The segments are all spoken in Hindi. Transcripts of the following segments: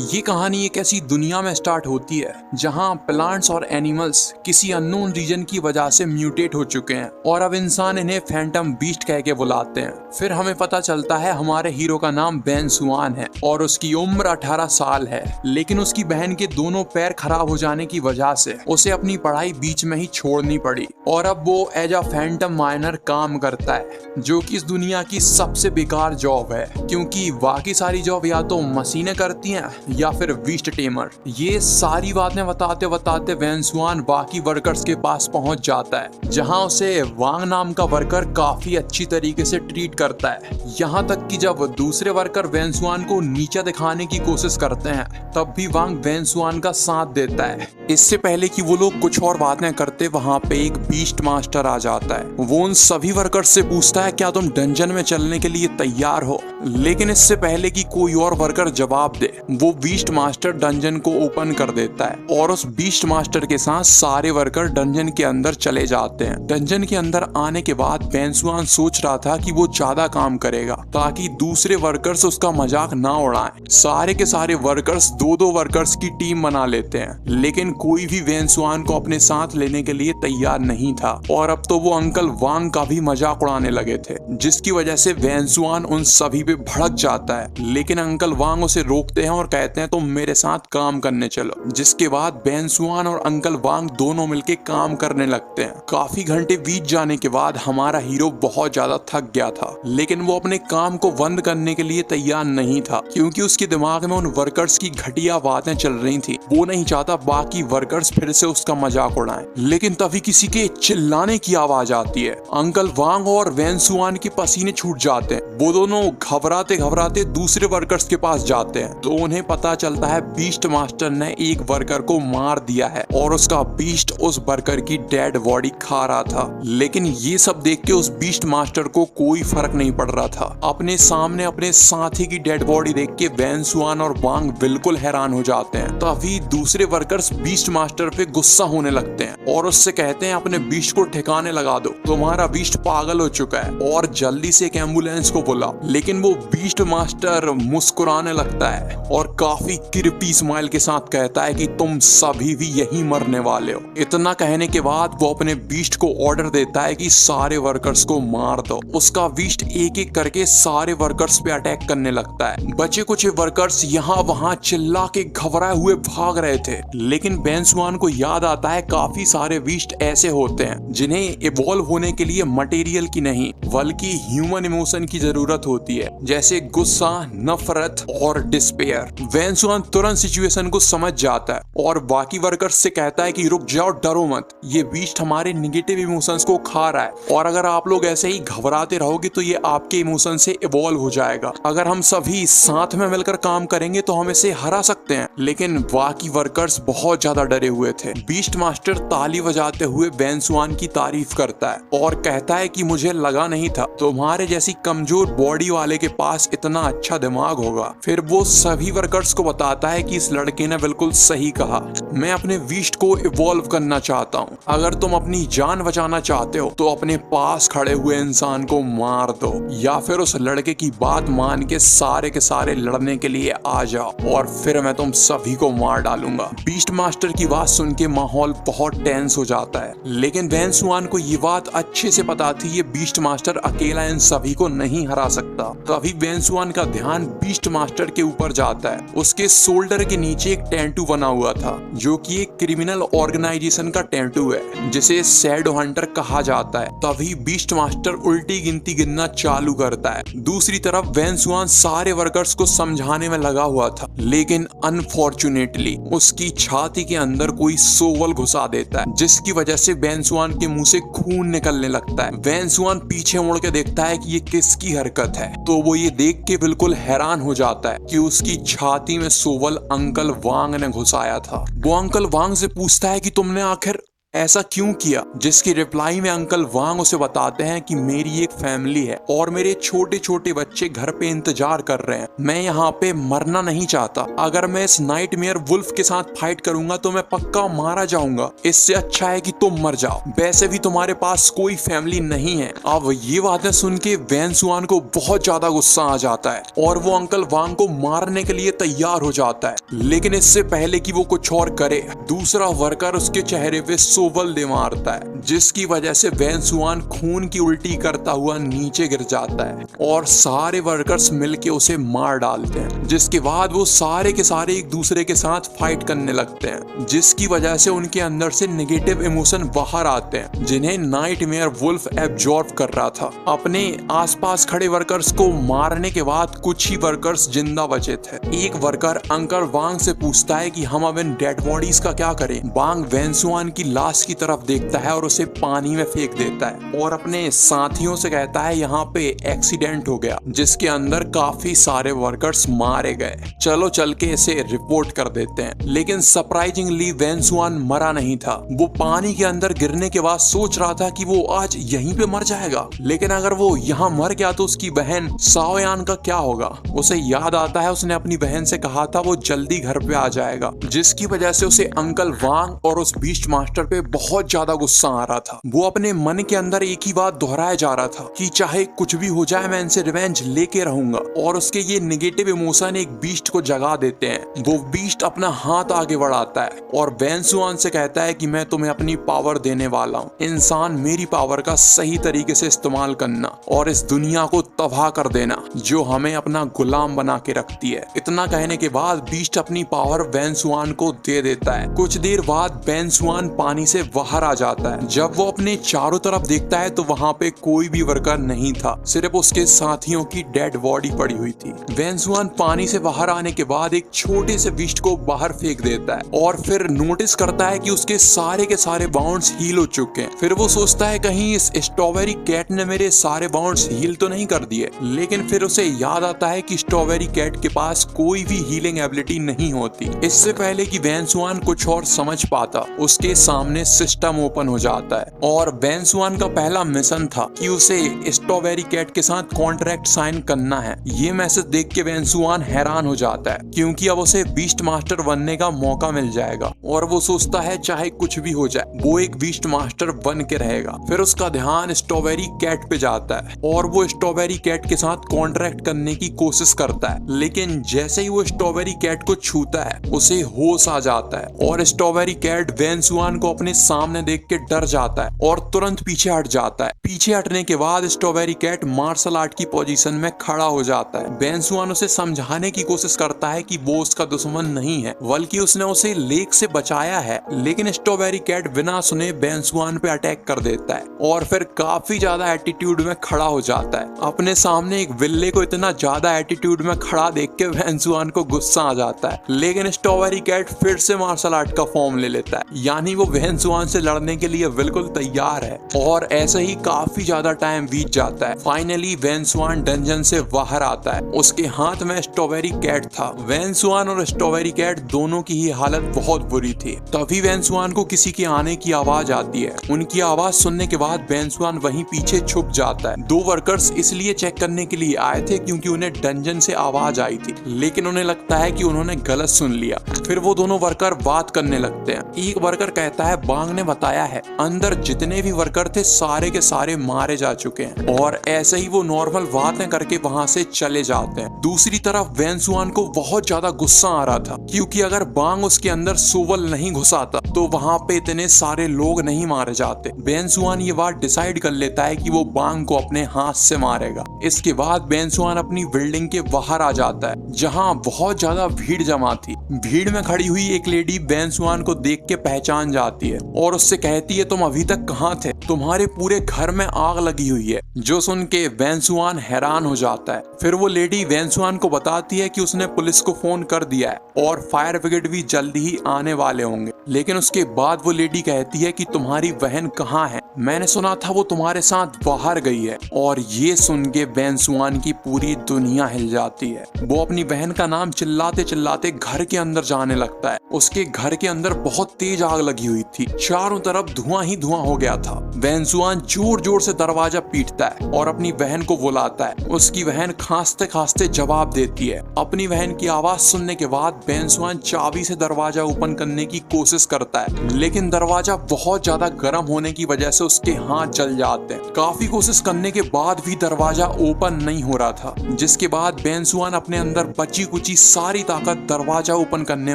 ये कहानी एक ऐसी दुनिया में स्टार्ट होती है जहां प्लांट्स और एनिमल्स किसी अननोन रीजन की वजह से म्यूटेट हो चुके हैं और अब इंसान इन्हें फैंटम बीस्ट कह के बुलाते हैं। फिर हमें पता चलता है हमारे हीरो का नाम बेन सुआन है और उसकी उम्र 18 साल है, लेकिन उसकी बहन के दोनों पैर खराब हो जाने की वजह से उसे अपनी पढ़ाई बीच में ही छोड़नी पड़ी और अब वो एज अ फैंटम माइनर काम करता है, जो कि इस दुनिया की सबसे बेकार जॉब है क्योंकि बाकी सारी जॉब या तो मशीनें करती हैं या फिर बीस्ट टेमर। ये सारी बातें बताते बताते बेन सुआन बाकी वर्कर्स के पास पहुंच जाता है जहां उसे वांग नाम का वर्कर काफी अच्छी तरीके से ट्रीट करता है। यहाँ तक कि जब दूसरे वर्कर बेन सुआन को नीचा दिखाने की कोशिश करते हैं तब भी वांग बेन सुआन का साथ देता है। इससे पहले कि वो लोग कुछ और बातें करते वहां पे एक बीस्ट मास्टर आ जाता है। वो उन सभी वर्कर्स से पूछता है क्या तुम डंजन में चलने के लिए तैयार हो, लेकिन इससे पहले कि कोई और वर्कर जवाब दे वो बीस्ट मास्टर डंजन को ओपन कर देता है और उस बीस्ट मास्टर के साथ सारे वर्कर डंजन के अंदर चले जाते हैं। डंजन के अंदर आने के बाद बेन सुआन सोच रहा था कि वो ज्यादा काम करेगा ताकि दूसरे वर्कर्स उसका मजाक ना उड़ाएं। सारे के सारे वर्कर्स दो दो वर्कर्स की टीम बना लेते हैं, लेकिन कोई भी बेन सुआन को अपने साथ लेने के लिए तैयार नहीं था और अब तो वो अंकल वांग का भी मजाक उड़ाने लगे थे, जिसकी वजह से बेन सुआन उन सभी पे भड़क जाता है। लेकिन अंकल वांग उसे रोकते हैं और कहते हैं तुम मेरे साथ काम करने चलो। जिसके बाद बेन सुआन और अंकल वांग दोनों मिलके काम करने लगते हैं। काफी घंटे बीत जाने के बाद हमारा हीरो बहुत ज्यादा थक गया था, लेकिन वो अपने काम को बंद करने के लिए तैयार नहीं था क्योंकि उसके दिमाग में उन वर्कर्स की घटिया बातें चल रही थी। वो नहीं चाहता बाकी वर्कर्स फिर से उसका मजाक उड़ाएं। लेकिन तभी किसी के चिल्लाने की आवाज आती है। अंकल वांग और बेन सुआन के पसीने छूट जाते हैं। वो दोनों घबराते घबराते दूसरे वर्कर्स के पास जाते हैं तो उन्हें पता चलता है बीस्ट मास्टर ने एक वर्कर को मार दिया है और उसका बीस्ट उस वर्कर की डेड बॉडी खा रहा था। लेकिन ये सब देख के उस बीस्ट मास्टर को कोई फर्क नहीं पड़ रहा था। अपने सामने अपने साथी की डेड बॉडी देख के बेन सुआन और वांग बिल्कुल हैरान हो जाते हैं। तभी दूसरे वर्कर्स बीस्ट मास्टर पे गुस्सा होने लगते हैं और उससे कहते हैं अपने बीस्ट को ठिकाने लगा दो, तुम्हारा बीस्ट पागल हो चुका है और जल्दी से एक एम्बुलेंस को बुला। लेकिन वो बीस्ट मास्टर मुस्कुराने लगता है और काफी क्रिपी स्माइल के साथ कहता है कि तुम सभी भी यहीं मरने वाले हो। इतना कहने के बाद वो अपने बीस्ट को ऑर्डर देता है कि सारे वर्कर्स को मार दो। उसका बीस्ट एक एक करके सारे वर्कर्स पे अटैक करने लगता है। बचे कुछ वर्कर्स यहाँ वहाँ चिल्ला के घबराए हुए भाग रहे थे, लेकिन बेन सुआन को याद आता है काफी सारे बीस्ट ऐसे होते हैं जिन्हें इवॉल्व होने के लिए मटेरियल की नहीं बल्कि ह्यूमन इमोशन की जरूरत होती है, जैसे गुस्सा, नफरत और डिस्पेयर। बेन सुआन तुरंत सिचुएशन को समझ जाता है और बाकी वर्कर्स से कहता है कि रुक जाओ, डरो मत, ये बीस्ट हमारे निगेटिव इमोशंस को खा रहा है और अगर आप लोग ऐसे ही घबराते रहोगे तो ये आपके इमोशन से इवॉल्व हो जाएगा। अगर हम सभी साथ में मिलकर काम करेंगे तो हम इसे हरा सकते हैं। लेकिन बाकी वर्कर्स बहुत ज्यादा डरे हुए थे। बीस्ट मास्टर ताली बजाते हुए बेन सुआन की तारीफ करता है और कहता है कि मुझे लगा नहीं था तुम्हारे जैसी कमजोर बॉडी वाले के पास इतना अच्छा दिमाग होगा। फिर वो सभी वर्कर्स को बताता है कि इस लड़के ने बिल्कुल सही कहा, मैं अपने बीस्ट को इवॉल्व करना चाहता हूँ। अगर तुम अपनी जान बचाना चाहते हो तो अपने पास खड़े हुए इंसान को मार दो या फिर उस लड़के की बात मान के सारे लड़ने के लिए आ जाओ और फिर मैं तुम सभी को मार डालूंगा। बीस्ट मास्टर की बात सुन के माहौल बहुत टेंस हो जाता है, लेकिन बेन सुआन को ये बात अच्छे से पता थी ये बीस्ट मास्टर अकेला इन सभी को नहीं हरा सकता। तभी बेन सुआन का ध्यान बीस्ट मास्टर के ऊपर जाता है। उसके शोल्डर के नीचे एक टैटू बना हुआ था जो कि एक क्रिमिनल ऑर्गेनाइजेशन का टैटू है जिसे शैडो हंटर कहा जाता है। तभी बीस्ट मास्टर उल्टी गिनती गिनना चालू करता है। दूसरी तरफ बेन सुआन सारे वर्कर्स को समझाने में लगा हुआ था, लेकिन अनफॉर्चुनेटली उसकी छाती के अंदर कोई सोवल घुसा देता है जिसकी वजह से बेन सुआन के मुंह से खून निकलने लगता है। बेन सुआन पीछे मुड़ के देखता है कि ये किसकी हरकत है तो वो ये देख के बिल्कुल हैरान हो जाता है कि उसकी छाती में सोवल अंकल वांग ने घुसाया था। वो अंकल वांग से पूछता है कि तुमने आखिर ऐसा क्यों किया? जिसकी रिप्लाई में अंकल वांग उसे बताते हैं कि मेरी एक फैमिली है और मेरे छोटे छोटे बच्चे घर पे इंतजार कर रहे हैं। मैं यहाँ पे मरना नहीं चाहता। अगर मैं इस नाइटमेयर वुल्फ के साथ फाइट करूंगा तो मैं पक्का मारा जाऊंगा। इससे अच्छा है कि तुम मर जाओ। वैसे भी तुम्हारे पास कोई फैमिली नहीं है। अब ये बातें सुन के वैन सुआन को बहुत ज्यादा गुस्सा आ जाता है और वो अंकल वांग को मारने के लिए तैयार हो जाता है। लेकिन इससे पहले कि वो कुछ और करे, दूसरा वर्कर उसके चेहरे पे सोवल दे मारता है, जिसकी वजह से वैन सुआन खून की उल्टी करता हुआ नीचे गिर जाता है और सारे वर्कर्स मिलके उसे मार डालते हैं। जिसके बाद वो सारे के सारे एक दूसरे के साथ फाइट करने लगते हैं, जिसकी वजह से उनके अंदर से नेगेटिव इमोशन बाहर आते हैं जिन्हें नाइटमेयर वुल्फ एब्जॉर्ब कर रहा था। अपने आसपास खड़े वर्कर्स को मारने के बाद कुछ ही वर्कर्स जिंदा बचे थे। एक वर्कर अंकल वांग से पूछता है कि हम अब इन डेड बॉडीज का क्या करें। वांग वैन सुआन की लाश की तरफ देखता है और उसे पानी में फेंक देता है और अपने साथियों से कहता है यहाँ पे एक्सीडेंट हो गया जिसके अंदर काफी सारे वर्कर्स मारे गए, चलो चल के इसे रिपोर्ट कर देते हैं। लेकिन सरप्राइजिंगली वैन सुआन मरा नहीं था। वो पानी के अंदर गिरने के बाद सोच रहा था कि वो आज यहीं पे मर जाएगा, लेकिन अगर वो यहाँ मर गया तो उसकी बहन साओयान का क्या होगा। उसे याद आता है उसने अपनी बहन से कहा था वो जल्दी घर पे आ जाएगा, जिसकी वजह से उसे अंकल वांग और उस बीस्ट मास्टर पे बहुत ज्यादा गुस्सा आ रहा था। वो अपने मन के अंदर एक ही बात दोहराया जा रहा था कि चाहे कुछ भी हो जाए मैं इनसे रिवेंज लेके रहूंगा। और उसके ये नेगेटिव इमोशन एक बीस्ट को जगा देते हैं। वो बीस्ट अपना हाथ आगे बढ़ाता है और वैन सुआन से कहता है कि मैं तुम्हें अपनी पावर देने वाला हूँ। इंसान, मेरी पावर का सही तरीके से इस्तेमाल करना और इस दुनिया को तबाह कर देना जो हमें अपना गुलाम बना के रखती है। इतना कहने के बाद बीस्ट अपनी पावर वैन सुआन को दे देता है। कुछ देर बाद वैन सुआन पानी से बाहर आ जाता है। जब वो अपने चारों तरफ देखता है तो वहाँ पे कोई भी वर्कर नहीं था, सिर्फ उसके साथियों की डेड बॉडी पड़ी हुई थी। वैन सुआन पानी से बाहर आने के बाद एक छोटे से बीस्ट को बाहर फेंक देता है और फिर नोटिस करता है कि उसके सारे के सारे बाउंड्स हील हो चुके हैं। फिर वो सोचता है कहीं इस स्ट्रॉबेरी कैट ने मेरे सारे बाउंड्स हील तो नहीं कर दिए। लेकिन फिर उसे याद आता है कि स्ट्रॉबेरी कैट के पास कोई भी हीलिंग एबिलिटी नहीं होती। इससे पहले कि वैन सुआन कुछ और समझ पाता, उसके सामने सिस्टम ओपन हो जाता है और वैन सुआन का पहला मिशन था कि उसे स्ट्रॉबेरी कैट के साथ कॉन्ट्रैक्ट साइन करना है। ये मैसेज देख के वैन सुआन हैरान हो जाता है क्योंकि अब उसे बीस्ट मास्टर बनने का मौका मिल जाएगा और वो सोचता है चाहे कुछ भी हो जाए वो एक बीस्ट मास्टर बन के रहेगा। फिर उसका ध्यान स्ट्रॉबेरी कैट पे जाता है और वो स्ट्रॉबेरी कैट के साथ कॉन्ट्रैक्ट करने की कोशिश करता है। लेकिन जैसे ही वो स्ट्रॉबेरी कैट को छूता है उसे होश आ जाता है और स्ट्रॉबेरी कैट वैन सुआन को अपने सामने देख के डर जाता है और तुरंत पीछे हट जाता है। पीछे हटने के बाद स्ट्रॉबेरी कैट मार्शल आर्ट की पोजीशन में खड़ा हो जाता है। वैन सुआन उसे समझाने की कोशिश करता है कि वो उसका दुश्मन नहीं है बल्कि उसने उसे लेक से बचाया है, लेकिन स्ट्रॉबेरी कैट बिना सुने वैन सुआन पे अटैक कर देता है और फिर काफी ज्यादा एटीट्यूड में खड़ा हो जाता है। अपने सामने एक बिल्ले को इतना ज्यादा एटीट्यूड में खड़ा देख के वैन सुआन को गुस्सा आ जाता है, लेकिन स्ट्रॉबेरी कैट फिर से मार्शल आर्ट का फॉर्म ले लेता है, यानी वो वैन सुआन से लड़ने के लिए बिल्कुल तैयार है। और ऐसे ही काफी ज्यादा टाइम बीत जाता है। फाइनली वैन सुआन डंजन से बाहर आता है। उसके हाथ में स्ट्रॉबेरी कैट था। वैन सुआन और स्ट्रॉबेरी कैट दोनों की ही हालत बहुत बुरी थी। तभी वैन सुआन को किसी के आने की आवाज आती है। उनकी आवाज सुनने के बाद वैन सुआन वहीं पीछे छुप जाता है। दो वर्कर्स इसलिए चेक करने के लिए आए थे क्योंकि उन्हें डंजन से आवाज आई थी, लेकिन उन्हें लगता है कि उन्होंने गलत सुन लिया। फिर वो दोनों वर्कर बात करने लगते हैं। एक वर्कर कहता है बांग ने बताया है अंदर जितने भी वर्कर थे सारे के सारे मारे जा चुके हैं, और ऐसे ही वो नॉर्मल बातें करके वहां से चले जाते हैं। दूसरी तरफ वैन सुआन को बहुत ज्यादा गुस्सा आ रहा था क्योंकि अगर बांग उसके अंदर सोवल नहीं घुसाता तो वहां पे इतने सारे लोग नहीं मारे जाते। वैन सुआन ये बात डिसाइड कर लेता है कि वो बांग को अपने हाथ से मारेगा। इसके बाद वैन सुआन अपनी बिल्डिंग के बाहर आ जाता है जहां बहुत ज्यादा भीड़ जमा थी। भीड़ में खड़ी हुई एक लेडी वैन सुआन को देख के पहचान जाती है और उससे कहती है तुम अभी तक कहाँ थे, तुम्हारे पूरे घर में आग लगी हुई है। जो सुन के वैन सुआन हैरान हो जाता है। फिर वो लेडी वैन सुआन को बताती है कि उसने पुलिस को फोन कर दिया है और फायर ब्रिगेड भी जल्दी ही आने वाले होंगे। लेकिन उसके बाद वो लेडी कहती है कि तुम्हारी बहन कहाँ है? मैंने सुना था वो तुम्हारे साथ बाहर गई है। और ये सुन के बेंसुआन की पूरी दुनिया हिल जाती है। वो अपनी बहन का नाम चिल्लाते चिल्लाते घर के अंदर जाने लगता है। उसके घर के अंदर बहुत तेज आग लगी हुई थी, चारों तरफ धुआं ही धुआं हो गया था। बेंसुआन जोर जोर से दरवाजा पीटता है और अपनी बहन को बुलाता है। उसकी बहन खांसते खांसते जवाब देती है। अपनी बहन की आवाज सुनने के बाद बेंसुआन चाबी से दरवाजा ओपन करने की कोशिश करता है, लेकिन दरवाजा बहुत ज्यादा गर्म होने की वजह से उसके हाथ जल जाते हैं। काफी कोशिश करने के बाद भी दरवाजा ओपन नहीं हो रहा था, जिसके बाद बेंसुआन अपने अंदर बची कुची सारी ताकत दरवाजा ओपन करने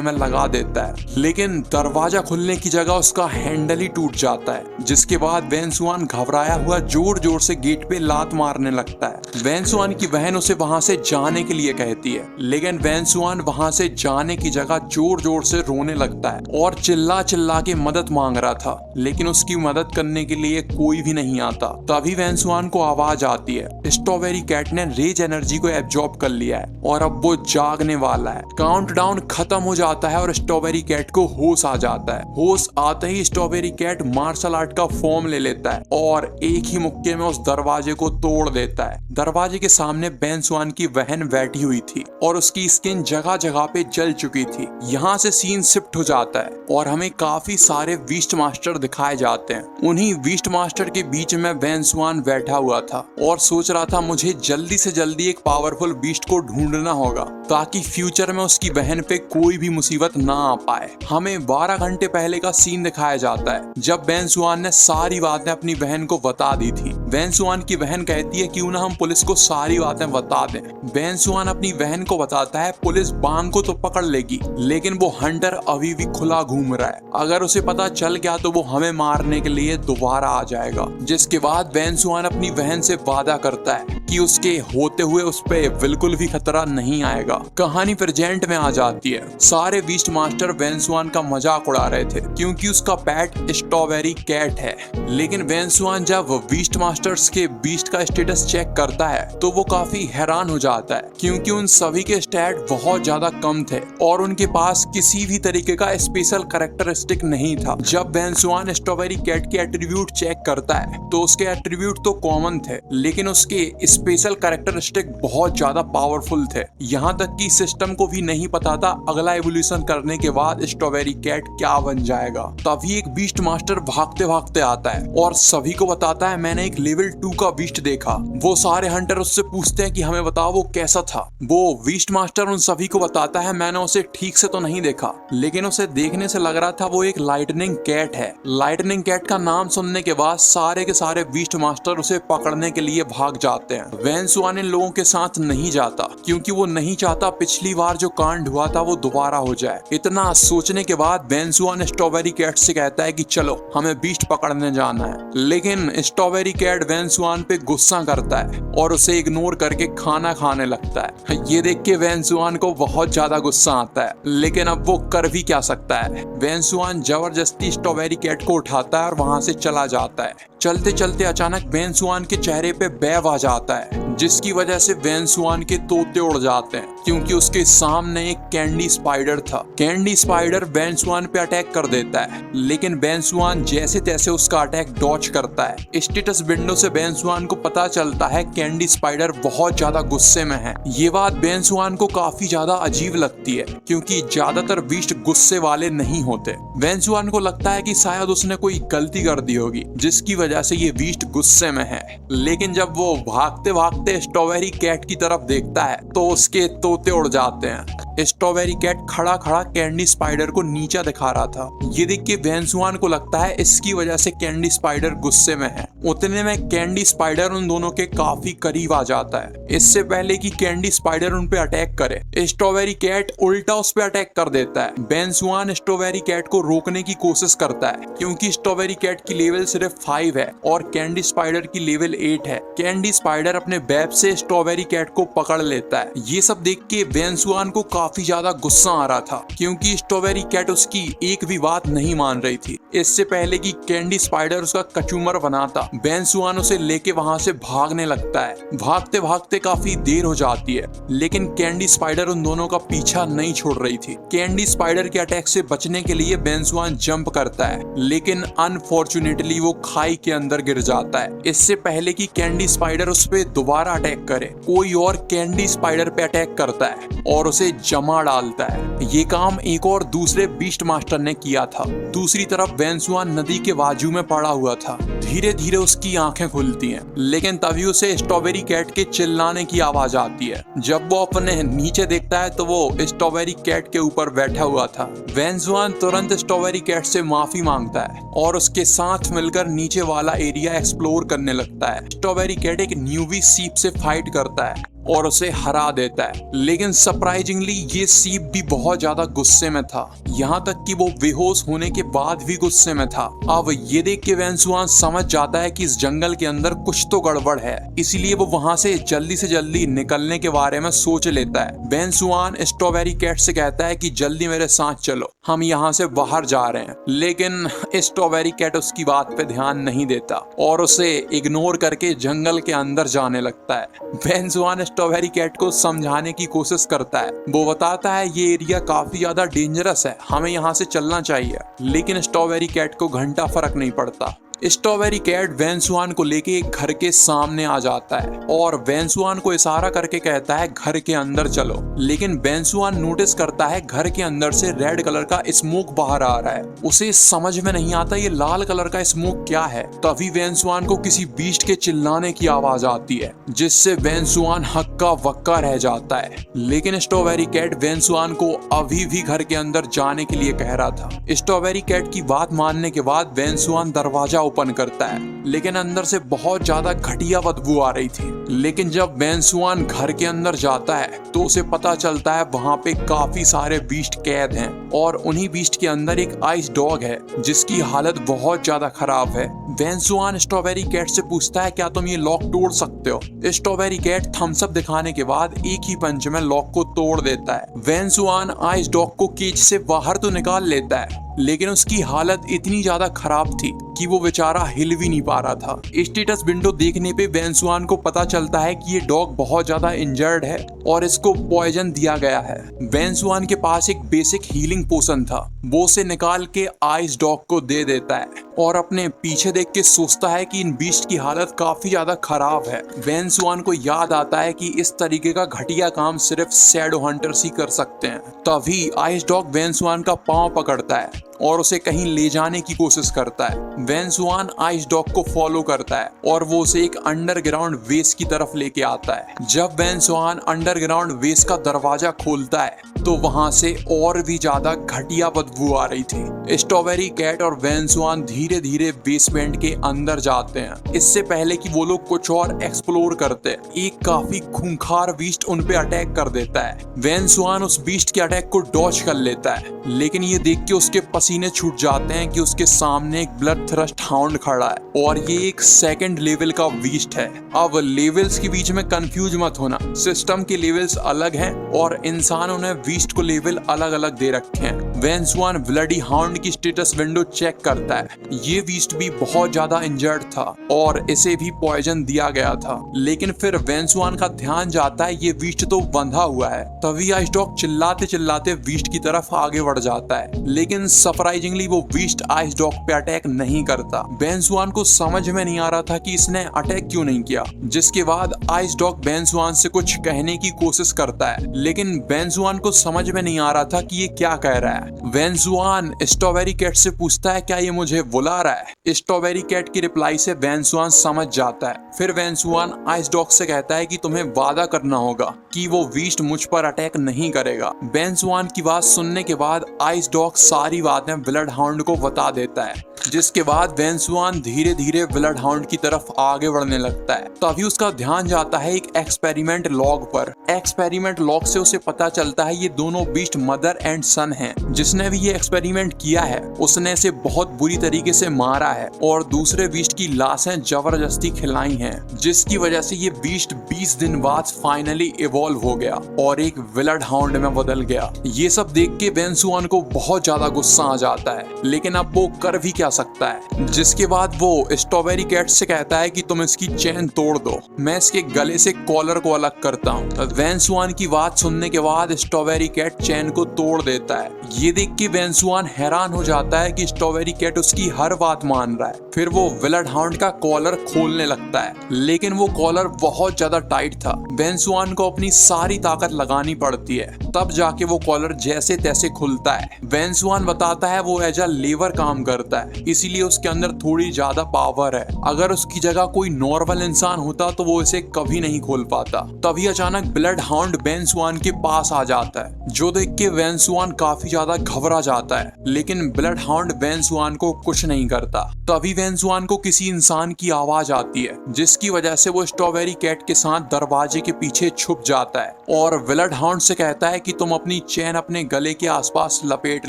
में लगा देता है। लेकिन दरवाजा खुलने की जगह उसका हैंडल ही टूट जाता है, जिसके बाद बेंसुआन घबराया हुआ जोर जोर से गेट पे लात मारने लगता है। बेंसुआन की बहन उसे वहां से जाने के लिए कहती है, लेकिन बेंसुआन वहां से जाने की जगह जोर जोर से रोने लगता है और चिल्ला चिल्ला के मदद मांग रहा था, लेकिन उसकी मदद करने के लिए कोई भी नहीं आता। तभी बेंसुआन को आवाज आती है, स्ट्रॉबेरी कैट ने रेज एनर्जी को एब्जॉर्ब कर लिया है और अब वो जागने वाला है। काउंटडाउन खत्म हो जाता है और स्ट्रॉबेरी कैट को होश आ जाता है। होश आते ही स्ट्रॉबेरी कैट मार्शल आर्ट का फॉर्म ले लेता है और एक ही मुक्के में उस दरवाजे को तोड़ देता है। दरवाजे के सामने बेंसुआन की बहन बैठी हुई थी और उसकी स्किन जगह जगह पे जल चुकी थी। यहाँ से सीन शिफ्ट हो जाता है और हमें काफी सारे बीस्ट मास्टर दिखाए जाते हैं। उन्हीं बीस्ट मास्टर के बीच में बेंसुआन बैठा हुआ था और सोच रहा था मुझे जल्दी से जल्दी एक पावरफुल बीस्ट को ढूंढना होगा ताकि फ्यूचर में उसकी बहन पे कोई भी मुसीबत ना आ पाए। हमें 12 घंटे पहले का सीन दिखाया जाता है जब बेंसुआन ने सारी बातें अपनी बहन को बता दी थी। बेंसुआन की बहन कहती है क्यों ना हम पुलिस को सारी बातें बता दें। बेंसुआन अपनी बहन को बताता है पुलिस बांग को तो पकड़ लेगी, लेकिन वो हंटर अभी भी खुला घूम रहा है। अगर उसे पता चल गया तो वो हमें मारने के लिए दोबारा आ जाएगा। जिसके बाद बेंसुआन अपनी बहन से वादा करता है कि उसके होते हुए उस पे बिल्कुल भी खतरा नहीं आएगा। कहानी प्रेजेंट में आ जाती है। सारे बीस्ट मास्टर बेंसुआन का मजाक उड़ा रहे थे क्योंकि उसका पेट स्ट्रॉबेरी कैट है। लेकिन बेंसुआन जब बीस्ट मास्टर्स के बीस्ट का स्टेटस चेक करता है तो वो काफी हैरान हो जाता है क्योंकि उन सभी के स्टैट बहुत ज्यादा कम थे और उनके पास किसी भी तरीके का स्पेशल कैरेक्टरिस्टिक नहीं था। जब बेंसुआन स्ट्रॉबेरी कैट के एट्रीब्यूट चेक करता है तो उसके एट्रीब्यूट तो कॉमन थे, लेकिन उसके स्पेशल कैरेक्टरिस्टिक बहुत ज्यादा पावरफुल थे। यहाँ तक कि सिस्टम को भी नहीं पता था अगला एवोल्यूशन करने के बाद स्ट्रॉबेरी कैट क्या बन जाएगा। तभी एक बीस्ट मास्टर भागते भागते आता है और सभी को बताता है मैंने एक लेवल 2 का बीस्ट देखा। वो सारे हंटर उससे पूछते हैं कि हमें बताओ वो कैसा था। वो बीस्ट मास्टर उन सभी को बताता है मैंने उसे ठीक से तो नहीं देखा, लेकिन उसे देखने से लग रहा था वो एक लाइटनिंग कैट है। लाइटनिंग कैट का नाम सुनने के बाद सारे के सारे बीस्ट मास्टर उसे पकड़ने के लिए भाग जाते हैं। बेंसुआन इन लोगों के साथ नहीं जाता क्योंकि वो नहीं चाहता पिछली बार जो कांड हुआ था वो दोबारा हो जाए। इतना सोचने के बाद बेंसुआन स्ट्रॉबेरी कैट से कहता है कि चलो हमें बीस्ट पकड़ने जाना है, लेकिन स्ट्रॉबेरी कैट बेंसुआन पे गुस्सा करता है और उसे इग्नोर करके खाना खाने लगता है। ये देख के बेंसुआन को बहुत ज्यादा गुस्सा आता है, लेकिन अब वो कर भी क्या सकता है। बेंसुआन जबरदस्ती स्ट्रॉबेरी कैट को उठाता है और वहां से चला जाता है। चलते चलते अचानक बेंसुआन के चेहरे पे बैव आ जाता है, जिसकी वजह से बेंसुआन के तोते उड़ जाते हैं क्योंकि उसके सामने एक कैंडी स्पाइडर था। कैंडी स्पाइडर बेंसुआन पे अटैक कर देता है, लेकिन बेंसुआन जैसे तैसे उसका अटैक डॉच करता है। स्टेटस विंडो से बेंसुआन को पता चलता है कैंडी स्पाइडर बहुत ज्यादा गुस्से में है। ये बात बेंसुआन को काफी ज्यादा अजीब लगती है क्योंकि ज्यादातर बीस्ट गुस्से वाले नहीं होते। बेंसुआन को लगता है कि शायद उसने कोई गलती कर दी होगी जिसकी वजह से ये बीस्ट गुस्से में है। लेकिन जब वो भागते भागते स्ट्रॉबेरी कैट की तरफ देखता है तो उसके तोते उड़ जाते हैं। स्ट्रॉबेरी कैट खड़ा खड़ा कैंडी स्पाइडर को नीचा दिखा रहा था। ये देख के बेंसुआन को लगता है इसकी वजह से कैंडी स्पाइडर गुस्से में है। उतने में कैंडी स्पाइडर उन दोनों के काफी करीब आ जाता है। इससे पहले कि कैंडी स्पाइडर उन पे अटैक करे, स्ट्रॉबेरी कैट उल्टा उस पे अटैक कर देता है। बेंसुआन स्ट्रॉबेरी कैट को रोकने की कोशिश करता है क्योंकि स्ट्रॉबेरी कैट की लेवल सिर्फ 5 है और कैंडी स्पाइडर की लेवल 8 है। कैंडी स्पाइडर अपने वेब से स्ट्रॉबेरी कैट को पकड़ लेता है। ये सब देख के बेंसुआन को काफी ज्यादा गुस्सा आ रहा था क्योंकि स्ट्रॉबेरी कैट उसकी एक भी बात नहीं मान रही थी। इससे पहले कि कैंडी स्पाइडर उसका कचूमर बनाता, वेन्सुआन उसे लेके वहां से भागने लगता है। भागते भागते काफी देर हो जाती है, लेकिन कैंडी स्पाइडर उन दोनों का पीछा नहीं छोड़ रही थी। कैंडी स्पाइडर के अटैक से बचने के लिए वेन्सुआन जंप करता है, लेकिन अनफॉर्चुनेटली वो खाई के अंदर गिर जाता है। इससे पहले कि कैंडी स्पाइडर उस पे दोबारा अटैक करे, कोई और कैंडी स्पाइडर पे अटैक करता है और उसे जमा डालता है। ये काम एक और दूसरे बीस्ट मास्टर ने किया था। दूसरी तरफ वेन्सुआन नदी के बाजू में पड़ा हुआ था। धीरे धीरे उसकी आंखें खुलती हैं, लेकिन तभी उसे स्ट्रॉबेरी कैट के चिल्लाने की आवाज आती है। जब वो अपने नीचे देखता है तो वो स्ट्रॉबेरी कैट के ऊपर बैठा हुआ था। वेन्सुआन तुरंत स्ट्रॉबेरी कैट से माफी मांगता है और उसके साथ मिलकर नीचे वाला एरिया एक्सप्लोर करने लगता है। स्ट्रॉबेरी कैट एक न्यूवी सीप से फाइट करता है और उसे हरा देता है, लेकिन सरप्राइजिंगली ये सीप भी बहुत ज्यादा गुस्से में था, यहाँ तक कि वो बेहोश होने के बाद भी गुस्से में था। अब ये देख के वेन्सुआन समझ जाता है कि इस जंगल के अंदर कुछ तो गड़बड़ है, इसीलिए वो वहां से जल्दी निकलने के बारे में सोच लेता है। वेन्सुआन स्ट्रॉबेरी कैट से कहता है कि जल्दी मेरे साथ चलो, हम यहाँ से बाहर जा रहे हैं, लेकिन स्ट्रॉबेरी कैट उसकी बात पे ध्यान नहीं देता और उसे इग्नोर करके जंगल के अंदर जाने लगता है। वेन्सुआन स्ट्रॉबेरी कैट को समझाने की कोशिश करता है। वो बताता है ये एरिया काफी ज्यादा डेंजरस है, हमें यहाँ से चलना चाहिए, लेकिन स्ट्रॉबेरी कैट को घंटा फर्क नहीं पड़ता। स्ट्रॉबेरी कैट वेन्सुआन को लेके एक घर के सामने आ जाता है और वेन्सुआन को इशारा करके कहता है घर के अंदर चलो, लेकिन वेन्सुआन नोटिस करता है घर के अंदर से रेड कलर का स्मोक बाहर आ रहा है। उसे समझ में नहीं आता ये लाल कलर का स्मोक क्या है। तभी वेन्सुआन को किसी बीस्ट के चिल्लाने की आवाज आती है, जिससे वेन्सुआन हक्का वक्का रह जाता है, लेकिन स्ट्रॉबेरी कैट वेन्सुआन को अभी भी घर के अंदर जाने के लिए कह रहा था। स्ट्रॉबेरी कैट की बात मानने के बाद वेन्सुआन दरवाजा ओपन करता है, लेकिन अंदर से बहुत ज्यादा घटिया बदबू आ रही थी। लेकिन जब वेन्सुआन घर के अंदर जाता है तो उसे पता चलता है वहां पे काफी सारे बीस्ट कैद हैं और उन्हीं बीस्ट के अंदर एक आइस डॉग है जिसकी हालत बहुत ज्यादा खराब है। वेन्सुआन स्ट्रॉबेरी कैट से पूछता है क्या तुम ये लॉक तोड़ सकते हो। स्ट्रॉबेरी कैट थम्स अप दिखाने के बाद एक ही पंच में लॉक को तोड़ देता है। वेन्सुआन आइस डॉग को केज से बाहर तो निकाल लेता है, लेकिन उसकी हालत इतनी ज्यादा खराब थी कि वो बेचारा हिल भी नहीं पा रहा था। स्टेटस विंडो देखने पे वेन्सुआन को पता चलता है कि ये डॉग बहुत ज्यादा इंजर्ड है और इसको पॉइजन दिया गया है। वेन्सुआन के पास एक बेसिक हीलिंग पोशन था, वो उसे निकाल के आइस डॉग को दे देता है और अपने पीछे देख के सोचता है कि इन बीस्ट की हालत काफी ज्यादा खराब है। वेन्सुआन को याद आता है कि इस तरीके का घटिया काम सिर्फ शैडो हंटर्स ही कर सकते हैं। तभी आइस डॉग वेन्सुआन का पांव पकड़ता है और उसे कहीं ले जाने की कोशिश करता है। वेन्सुआन आइस डॉग को फॉलो करता है और वो उसे एक अंडरग्राउंड वेस की तरफ लेके आता है। जब वेन्सुआन अंडरग्राउंड वेस का दरवाजा खोलता है तो वहां से और भी ज्यादा घटिया बदबू आ रही थी। स्ट्रॉबेरी कैट और वेन्सुआन धीरे धीरे बेसमेंट के अंदर जाते हैं। इससे पहले कि वो लोग कुछ और एक्सप्लोर करते, एक काफी खूंखार बीस्ट उन पे अटैक कर देता है। वेन्सुआन उस बीस्ट के अटैक को डॉज कर लेता है, लेकिन ये देख के उसके पसीने छूट जाते हैं कि उसके सामने एक ब्लड थ्रस्ट हाउंड खड़ा है और ये एक सेकंड लेवल का बीस्ट है। अब लेवल्स के बीच में कंफ्यूज मत होना, सिस्टम के लेवल्स अलग हैं और इंसानों ने बीस्ट को लेवल अलग अलग दे रखे हैं। वेन्सुआन ब्लडी हाउंड की स्टेटस विंडो चेक करता है। ये बीस्ट भी बहुत ज्यादा इंजर्ड था और इसे भी पॉइजन दिया गया था, लेकिन फिर वेन्सुआन का ध्यान जाता है ये बीस्ट तो बंधा हुआ है। तभी आइस डॉग चिल्लाते चिल्लाते बीस्ट की तरफ आगे बढ़ जाता है, लेकिन सरप्राइजिंगली वो बीस्ट आइस डॉग पे अटैक नहीं करता। वेन्सुआन को समझ में नहीं आ रहा था कि इसने अटैक क्यों नहीं किया, जिसके बाद आइस डॉग वेन्सुआन से कुछ कहने की कोशिश करता है, लेकिन वेन्सुआन को समझ में नहीं आ रहा था कि ये क्या कह रहा है। वेन्सुआन स्ट्रॉबेरी कैट से पूछता है क्या ये मुझे बुला रहा है। स्ट्रॉबेरी कैट की रिप्लाई से वेन्सुआन समझ जाता है। फिर वेन्सुआन आइस डॉग से कहता है कि तुम्हें वादा करना होगा कि वो बीस्ट मुझ पर अटैक नहीं करेगा। वेन्सुआन की बात सुनने के बाद आइस डॉग सारी बातें ब्लड हाउंड को बता देता है, जिसके बाद वेन्सुआन धीरे धीरे ब्लड हाउंड की तरफ आगे बढ़ने लगता है। तभी उसका ध्यान जाता है एक एक्सपेरिमेंट लॉग पर। एक्सपेरिमेंट लॉग से उसे पता चलता है ये दोनों बीस्ट मदर एंड सन हैं। जिसने भी ये एक्सपेरिमेंट किया है उसने इसे बहुत बुरी तरीके से मारा है और दूसरे बीस्ट की लाशें जबरदस्ती खिलाई हैं, जिसकी वजह से ये बीस्ट 20 दिन बाद फाइनली इवॉल्व हो गया और एक ब्लड हाउंड में बदल गया। ये सब देख के वेन्सुआन को बहुत ज्यादा गुस्सा आ जाता है, लेकिन अब वो कर भी क्या सकता है। जिसके बाद वो स्ट्रॉबेरी कैट से कहता है कि तुम इसकी चेन तोड़ दो, मैं इसके गले से कॉलर को अलग करता हूँ। वेंसुआन की बात सुनने के बाद स्ट्रॉबेरी कैट चेन को तोड़ देता है। ये देख के वेंसुआन हैरान हो जाता है कि स्ट्रॉबेरी कैट उसकी हर बात मान रहा है। फिर वो ब्लड हाउंड का कॉलर खोलने लगता है, लेकिन वो कॉलर बहुत ज्यादा टाइट था। वेंसुआन को अपनी सारी ताकत लगानी पड़ती है, तब जाके वो कॉलर जैसे तैसे खुलता है। वेंसुआन बताता है वो एज अ लेबर काम करता है, इसीलिए उसके अंदर थोड़ी ज्यादा पावर है। अगर उसकी जगह कोई नॉर्मल इंसान होता तो वो इसे कभी नहीं खोल पाता। तभी अचानक ब्लड हाउंड वेंसुआन के पास आ जाता है, जो देख के वेंसुआन काफी ज्यादा घबरा जाता है, लेकिन ब्लड हाउंड वेंसुआन को कुछ नहीं करता। तभी वेंसुआन को किसी इंसान की आवाज आती है, जिसकी वजह से वो स्ट्रॉबेरी कैट के साथ दरवाजे के पीछे छुप जाता है और ब्लड हाउंड से कहता है कि तुम अपनी चेन अपने गले के आसपास लपेट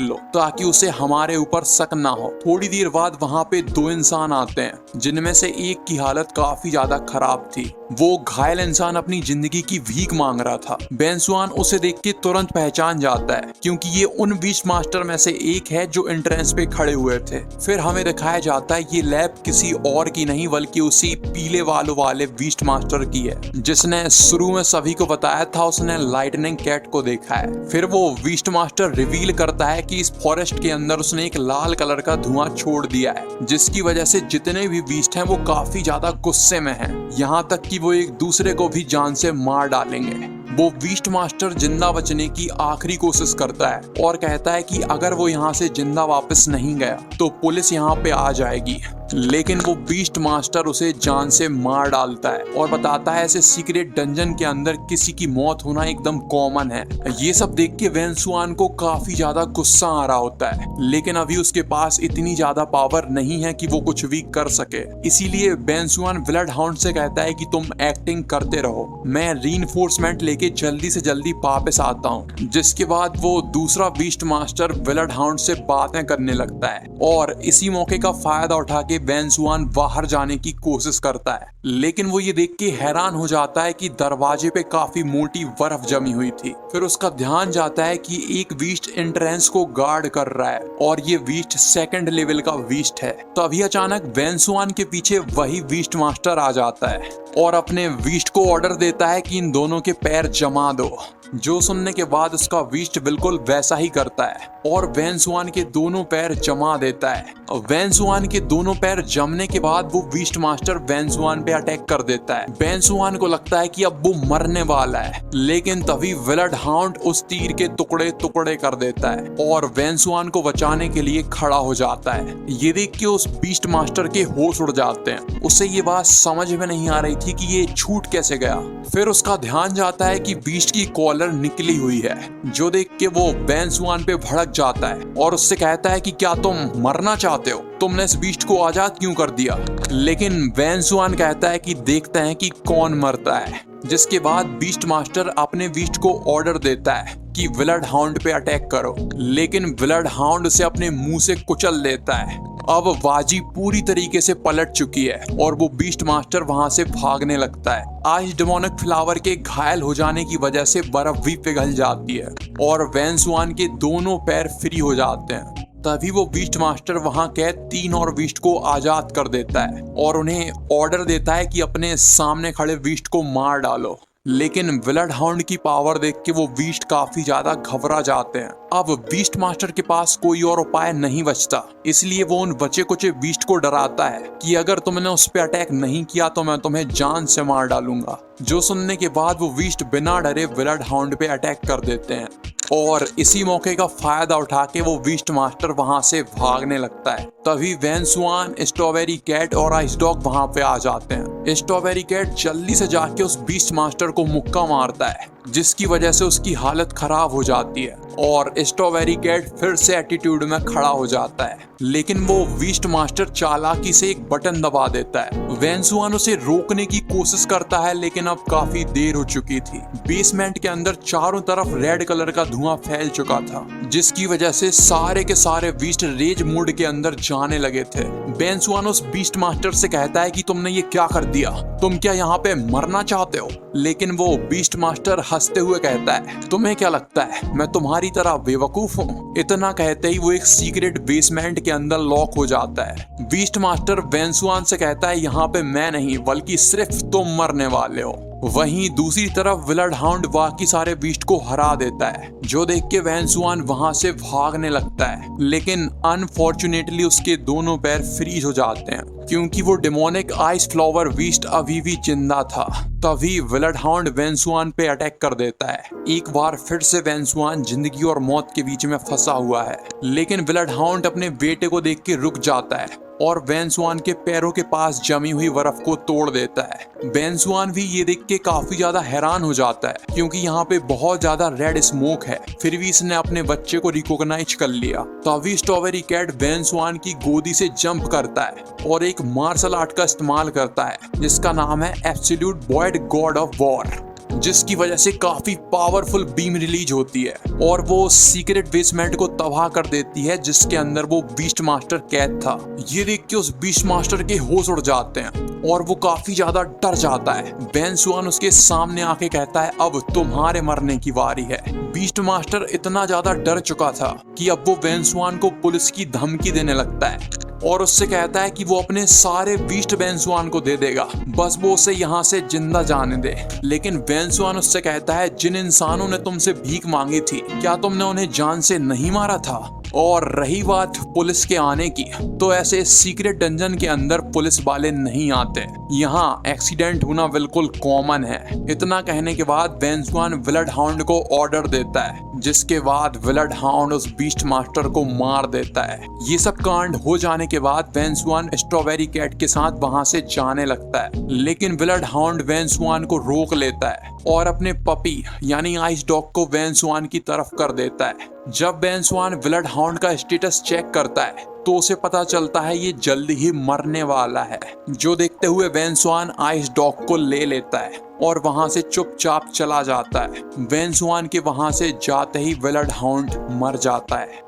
लो ताकि उसे हमारे ऊपर शक ना हो। थोड़ी देर बाद वहाँ पे दो इंसान आते हैं, जिनमें से एक की हालत काफी ज्यादा खराब थी। वो घायल इंसान अपनी जिंदगी की भीख मांग रहा था। वेंसुआन उसे देख के तुरंत पहचान जाता है, क्योंकि ये उन बीस्ट मास्टर में से एक है जो एंट्रेंस पे खड़े हुए थे। फिर हमें दिखाया जाता है ये लैब किसी और की नहीं बल्कि उसी पीले बालों वाले बीस्ट मास्टर की है, जिसने शुरू में सभी को बताया था उसने लाइटनिंग कैट को देखा है। फिर वो बीस्ट मास्टर रिवील करता है कि इस फॉरेस्ट के अंदर उसने एक लाल कलर का धुआं छोड़ दिया है, जिसकी वजह से जितने भी बीस्ट हैं वो काफी ज्यादा गुस्से में हैं, यहाँ तक कि वो एक दूसरे को भी जान से मार डालेंगे। वो बीस्ट मास्टर जिंदा बचने की आखिरी कोशिश करता है और कहता है कि अगर वो यहाँ से जिंदा वापस नहीं गया तो पुलिस यहाँ पे आ जाएगी, लेकिन वो बीस्ट मास्टर उसे जान से मार डालता है और बताता है ऐसे सीक्रेट डंजन के अंदर किसी की मौत होना एकदम कॉमन है। ये सब देख के वेंसुआन को काफी ज्यादा गुस्सा आ रहा होता है, लेकिन अभी उसके पास इतनी ज्यादा पावर नहीं है कि वो कुछ भी कर सके। इसीलिए वेंसुआन ब्लड हाउंड से कहता है कि तुम एक्टिंग करते रहो, मैं रीइंफोर्समेंट लेके जल्दी से जल्दी वापस आता हूँ। जिसके बाद वो दूसरा बीस्ट मास्टर ब्लड हाउंड से बातें करने लगता है और इसी मौके का फायदा उठा के वेंसुआन बाहर जाने की कोशिश करता है, लेकिन वो ये देख के हैरान हो जाता है कि दरवाजे पे काफी मोटी बर्फ जमी हुई थी। फिर उसका ध्यान जाता है कि एक बीस्ट एंट्रेंस को गार्ड कर रहा है और ये बीस्ट सेकंड लेवल का बीस्ट है। तभी अचानक वेंसुआन के पीछे वही बीस्ट मास्टर आ जाता है और अपने बीस्ट को ऑर्डर देता है कि इन दोनों के पैर जमा दो, जो सुनने के बाद उसका बीस्ट बिल्कुल वैसा ही करता है और वेंसुआन के दोनों पैर जमा देता है। वेंसुआन के दोनों पैर जमने के बाद वो बीस्ट मास्टर वेंसुआन पे अटैक कर देता है। वेंसुआन को लगता है कि अब वो मरने वाला है, लेकिन तभी ब्लड हाउंड उस तीर के टुकड़े टुकड़े कर देता है और वेंसुआन को बचाने के लिए खड़ा हो जाता है। ये देख के उस बीस्ट मास्टर के होश उड़ जाते हैं। उसे ये बात समझ में नहीं आ रही थी कि ये छूट कैसे गया। फिर उसका ध्यान जाता है कि बीस्ट की कॉलर निकली हुई है, जो देख के वो वेंसुआन पे भड़क जाता है और उससे कहता है कि क्या तुम मरना चाहते हो, तुमने इस बीस्ट को आजाद क्यों कर दिया। लेकिन वेंसुआन कहता है कि देखते हैं कि कौन मरता है। जिसके बाद बीस्ट मास्टर अपने बीस्ट को ऑर्डर देता है कि ब्लड हाउंड पे अटैक करो, लेकिन ब्लड हाउंड उसे अपने मुंह से कुचल देता है। अब बाजी पूरी तरीके से पलट चुकी है और वो बीस्ट मास्टर वहां से भागने लगता है। आज डेमोनिक फ्लावर के घायल हो जाने की वजह से बर्फ भी पिघल जाती है और वेंसुआन के दोनों पैर फ्री हो जाते हैं। तभी वो बीस्ट मास्टर वहां कैद 3 और बीस्ट को आजाद कर देता है और उन्हें ऑर्डर देता है कि अपने सामने खड़े बीस्ट को मार डालो। लेकिन ब्लड हाउंड की पावर देख के वो बीस्ट काफी ज्यादा घबरा जाते हैं। अब बीस्ट मास्टर के पास कोई और उपाय नहीं बचता, इसलिए वो उन बचे कुचे बीस्ट को डराता है कि अगर तुमने उस पर अटैक नहीं किया तो मैं तुम्हें जान से मार डालूंगा। जो सुनने के बाद वो बीस्ट बिना डरे ब्लड हाउंड पे अटैक कर देते हैं और इसी मौके का फायदा उठा के वो बीस्ट मास्टर वहां से भागने लगता है। तभी वेंसुआन, स्ट्रॉबेरी कैट और आइस डॉग वहां पे आ जाते हैं। स्ट्रॉबेरी कैट जल्दी से जाके उस बीस्ट मास्टर को मुक्का मारता है, जिसकी वजह से उसकी हालत खराब हो जाती है और स्ट्रॉबेरी कैट फिर से एटीट्यूड में खड़ा हो जाता है। लेकिन वो बीस्ट मास्टर चालाकी से एक बटन दबा देता है। वेंसुआन उसे रोकने की कोशिश करता है, लेकिन अब काफी देर हो चुकी थी। बेसमेंट के अंदर चारों तरफ रेड कलर का धुआं फैल चुका था, जिसकी वजह से सारे के सारे बीस्ट रेज मोड के अंदर जाने लगे थे। बेन सुआन उस बीस्ट मास्टर से कहता है कि तुमने ये क्या कर दिया, तुम क्या यहाँ पे मरना चाहते हो? लेकिन वो बीस्ट मास्टर हंसते हुए कहता है, तुम्हें क्या लगता है मैं तुम्हारी तरह बेवकूफ हूँ? इतना कहते ही वो एक सीक्रेट बेसमेंट के अंदर लॉक हो जाता है। बीस्ट मास्टर बेन सुआन से कहता है, यहाँ पे मैं नहीं बल्कि सिर्फ तुम मरने वाले हो। वहीं दूसरी तरफ ब्लड हाउंड बाकी सारे बीस्ट को हरा देता है, जो देख के बेन सुआन वहां से भागने लगता है। लेकिन अनफॉर्चुनेटली उसके दोनों पैर फ्रीज हो जाते हैं क्योंकि वो डेमोनिक आइस फ्लावर बीस्ट अभी भी जिंदा था। तभी ब्लड हाउंड बेन सुआन पे अटैक कर देता है। एक बार फिर से बेन सुआन जिंदगी और मौत के बीच में फंसा हुआ है, लेकिन ब्लड हाउंड अपने बेटे को देख के रुक जाता है और बेन सुआन के पैरों के पास जमी हुई बर्फ को तोड़ देता है। बेन सुआन भी ये देख के काफी ज्यादा हैरान हो जाता है क्योंकि यहाँ पे बहुत ज्यादा रेड स्मोक है, फिर भी इसने अपने बच्चे को रिकॉग्नाइज कर लिया। तभी स्ट्रॉबेरी कैट बेन सुआन की गोदी से जंप करता है और एक मार्शल आर्ट का इस्तेमाल करता है जिसका नाम है absolute void God of war, जिसकी वजह से काफी पावरफुल बीम रिलीज होती है और वो सीक्रेट बेसमेंट को तबाह कर देती है जिसके अंदर वो बीस्ट मास्टर कैद था। ये देख के उस बीस्ट मास्टर के होश उड़ जाते हैं और वो काफी ज्यादा डर जाता है। बेन सुआन उसके सामने आके कहता है, अब तुम्हारे मरने की बारी है। बीस्ट मास्टर इतना ज्यादा डर चुका था कि अब वो बेन सुआन को पुलिस की धमकी देने लगता है और उससे कहता है कि वो अपने सारे बीस्ट बेन सुआन को दे देगा, बस वो उसे यहाँ से जिंदा जाने दे। लेकिन बेन सुआन उससे कहता है, जिन इंसानों ने तुमसे भीख मांगी थी क्या तुमने उन्हें जान से नहीं मारा था? और रही बात पुलिस के आने की, तो ऐसे सीक्रेट डंजन के अंदर पुलिस वाले नहीं आते, यहाँ एक्सीडेंट होना बिल्कुल कॉमन है। इतना कहने के बाद बेन सुआन ब्लड हाउंड को ऑर्डर देता है, जिसके बाद ब्लड हाउंड उस बीस्ट मास्टर को मार देता है। ये सब कांड हो जाने के बाद बेन सुआन स्ट्रॉबेरी कैट के साथ वहां से जाने लगता है, लेकिन ब्लड हाउंड बेन सुआन को रोक लेता है और अपने पपी यानी आइस डॉग को बेन सुआन की तरफ कर देता है। जब बेन सुआन ब्लड हाउंड का स्टेटस चेक करता है तो उसे पता चलता है ये जल्दी ही मरने वाला है, जो देखते हुए बेन सुआन आइस डॉग को ले लेता है और वहां से चुपचाप चला जाता है। बेन सुआन के वहां से जाते ही ब्लड हाउंड मर जाता है।